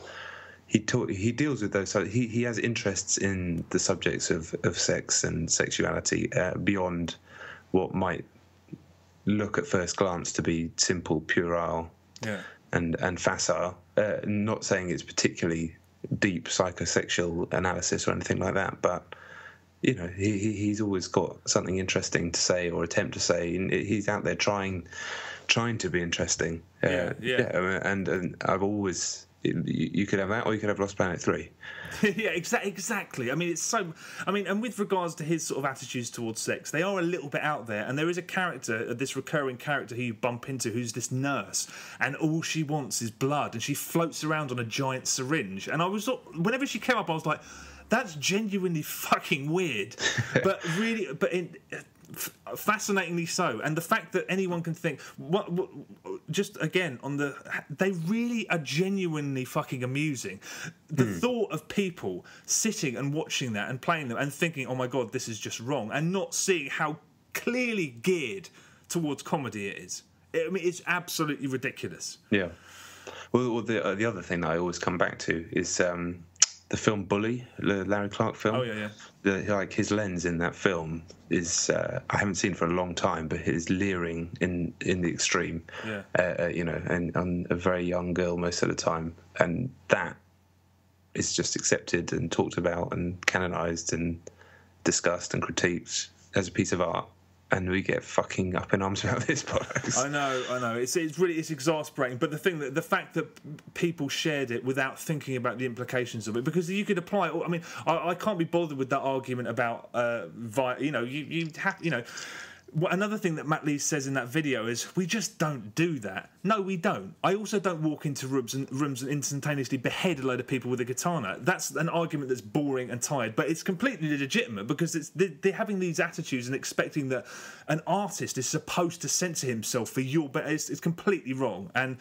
he deals with those. So he has interests in the subjects of sex and sexuality beyond what might look at first glance to be simple, puerile, and facile. Not saying it's particularly deep psychosexual analysis or anything like that, but you know, he's always got something interesting to say or attempt to say. He's out there trying to be interesting. And I've always, you could have that, or you could have Lost Planet 3. Yeah, exactly. I mean, it's so. I mean, and with regards to his sort of attitudes towards sex, they are a little bit out there. And there is a character, this recurring character who you bump into, who's this nurse, and all she wants is blood, and she floats around on a giant syringe. And I was, whenever she came up, I was like, that's genuinely fucking weird, but really, fascinatingly so. And the fact that anyone can think, just again they really are genuinely fucking amusing. The thought of people sitting and watching that and playing them and thinking, oh my god, this is just wrong, and not seeing how clearly geared towards comedy it is. I mean, it's absolutely ridiculous. Yeah. Well, the other thing that I always come back to is the film Bully, the Larry Clark film. Oh yeah. Like his lens in that film is I haven't seen for a long time, but his leering in the extreme. Yeah. You know, and on a very young girl most of the time, and that is just accepted and talked about and canonized and discussed and critiqued as a piece of art. And we get fucking up in arms about this bollocks. I know. It's exasperating. But the fact that people shared it without thinking about the implications of it, because you could apply. I mean, I can't be bothered with that argument about you know, you have, you know. Another thing that Matt Lee says in that video is, we just don't do that. No, we don't. I also don't walk into rooms and instantaneously behead a load of people with a katana. That's an argument that's boring and tired, but it's completely legitimate because they're having these attitudes and expecting that an artist is supposed to censor himself for your... But it's completely wrong. And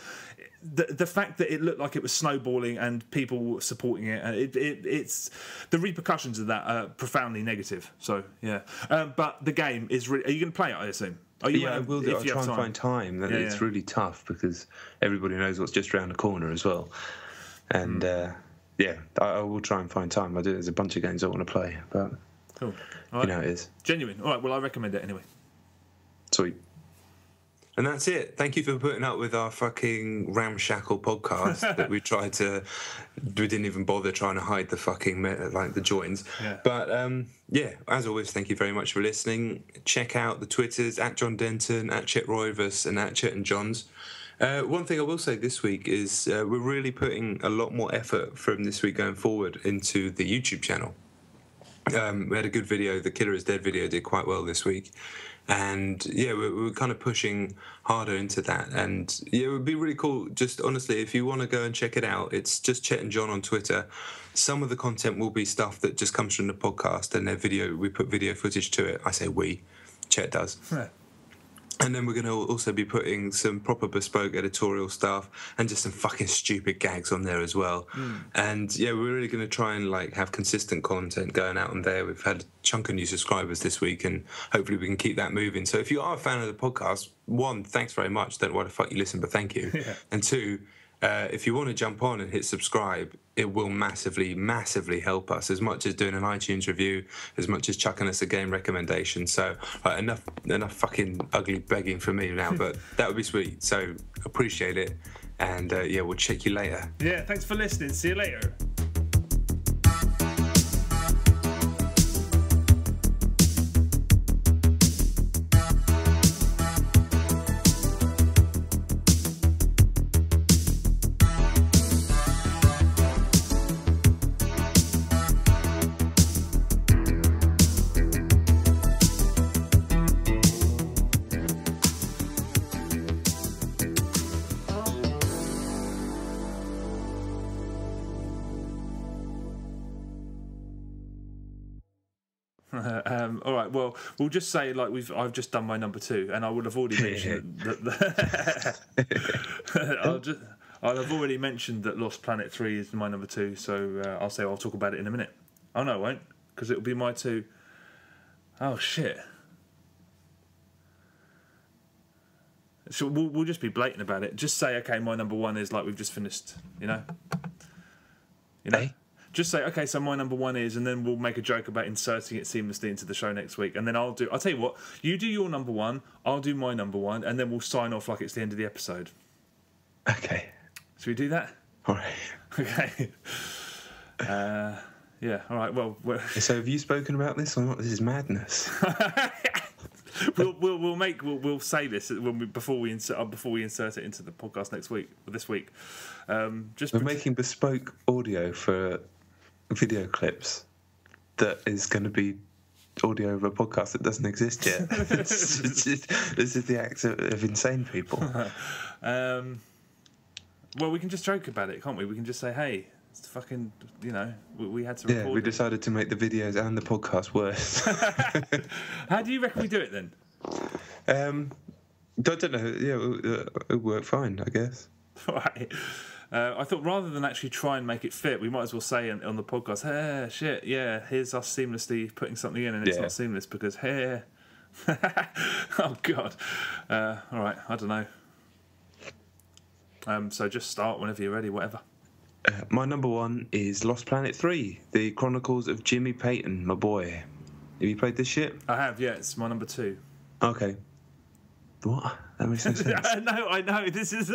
the fact that it looked like it was snowballing and people supporting it, and it's the repercussions of that are profoundly negative. So yeah, but the game is really. Are you going to play it? I assume. I will do. I'll try and find time. It's really tough because everybody knows what's just around the corner as well. And I will try and find time. There's a bunch of games I want to play, but cool. Right. You know how it is. Genuine. All right. Well, I recommend it anyway. Sweet. And that's it. Thank you for putting up with our fucking ramshackle podcast that we didn't even bother trying to hide the fucking, like, the joins. Yeah. But, as always, thank you very much for listening. Check out the Twitters, at John Denton, at Chet Roivas, and at Chet and Johns. One thing I will say this week is we're really putting a lot more effort from this week going forward into the YouTube channel. We had a good video. The Killer is Dead video did quite well this week. And we're kind of pushing harder into that, and it would be really cool. Just honestly, if you want to go and check it out, it's just Chet and John on Twitter. Some of the content will be stuff that just comes from the podcast, and we put video footage to it. I say we, Chet does. Yeah. And then we're going to also be putting some proper bespoke editorial stuff and just some fucking stupid gags on there as well. And we're really going to try and have consistent content going out on there. We've had a chunk of new subscribers this week, and hopefully we can keep that moving. So if you are a fan of the podcast, one, thanks very much. Don't know why the fuck you listen, but thank you. Yeah. And two, If you want to jump on and hit subscribe, it will massively, massively help us, as much as doing an iTunes review, as much as chucking us a game recommendation. So enough fucking ugly begging from me now, but that would be sweet. So appreciate it, and yeah, we'll check you later. Yeah, thanks for listening. See you later. All right. Well, we'll just say like I've just done my number 2, and I would have already mentioned that. I'll have already mentioned that Lost Planet 3 is my number 2. So I'll talk about it in a minute. Oh no, I won't, because it'll be my 2. Oh shit. So we'll just be blatant about it. Just say, okay, my number 1 is like we've just finished. You know. Hey? Just say, okay, so my number 1 is, and then we'll make a joke about inserting it seamlessly into the show next week. And then I'll tell you what, you do your number 1, I'll do my number 1, and then we'll sign off like it's the end of the episode. Okay. Should we do that? All right. Okay. Yeah, all right, well... So have you spoken about this or not? This is madness. We'll say this before we insert it into the podcast this week. We're making bespoke audio for video clips that is going to be audio of a podcast that doesn't exist yet. This is the act of insane people. Well, we can just joke about it, can't we? We can just say, hey, it's fucking, we had to record. Yeah, we decided to make the videos and the podcast worse. How do you reckon we do it then? I don't know. Yeah, it'll work fine, I guess. Right. I thought rather than actually try and make it fit, we might as well say on the podcast, hey, shit, yeah, here's us seamlessly putting something in, and it's not seamless because, hey. Oh, God. All right, I don't know. So just start whenever you're ready, whatever. My number 1 is Lost Planet 3, The Chronicles of Jimmy Payton, my boy. Have you played this shit? I have, yeah. It's my number 2. Okay. What? That makes no sense. No, I know. This is...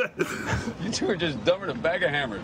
You two are just dumber than a bag of hammers.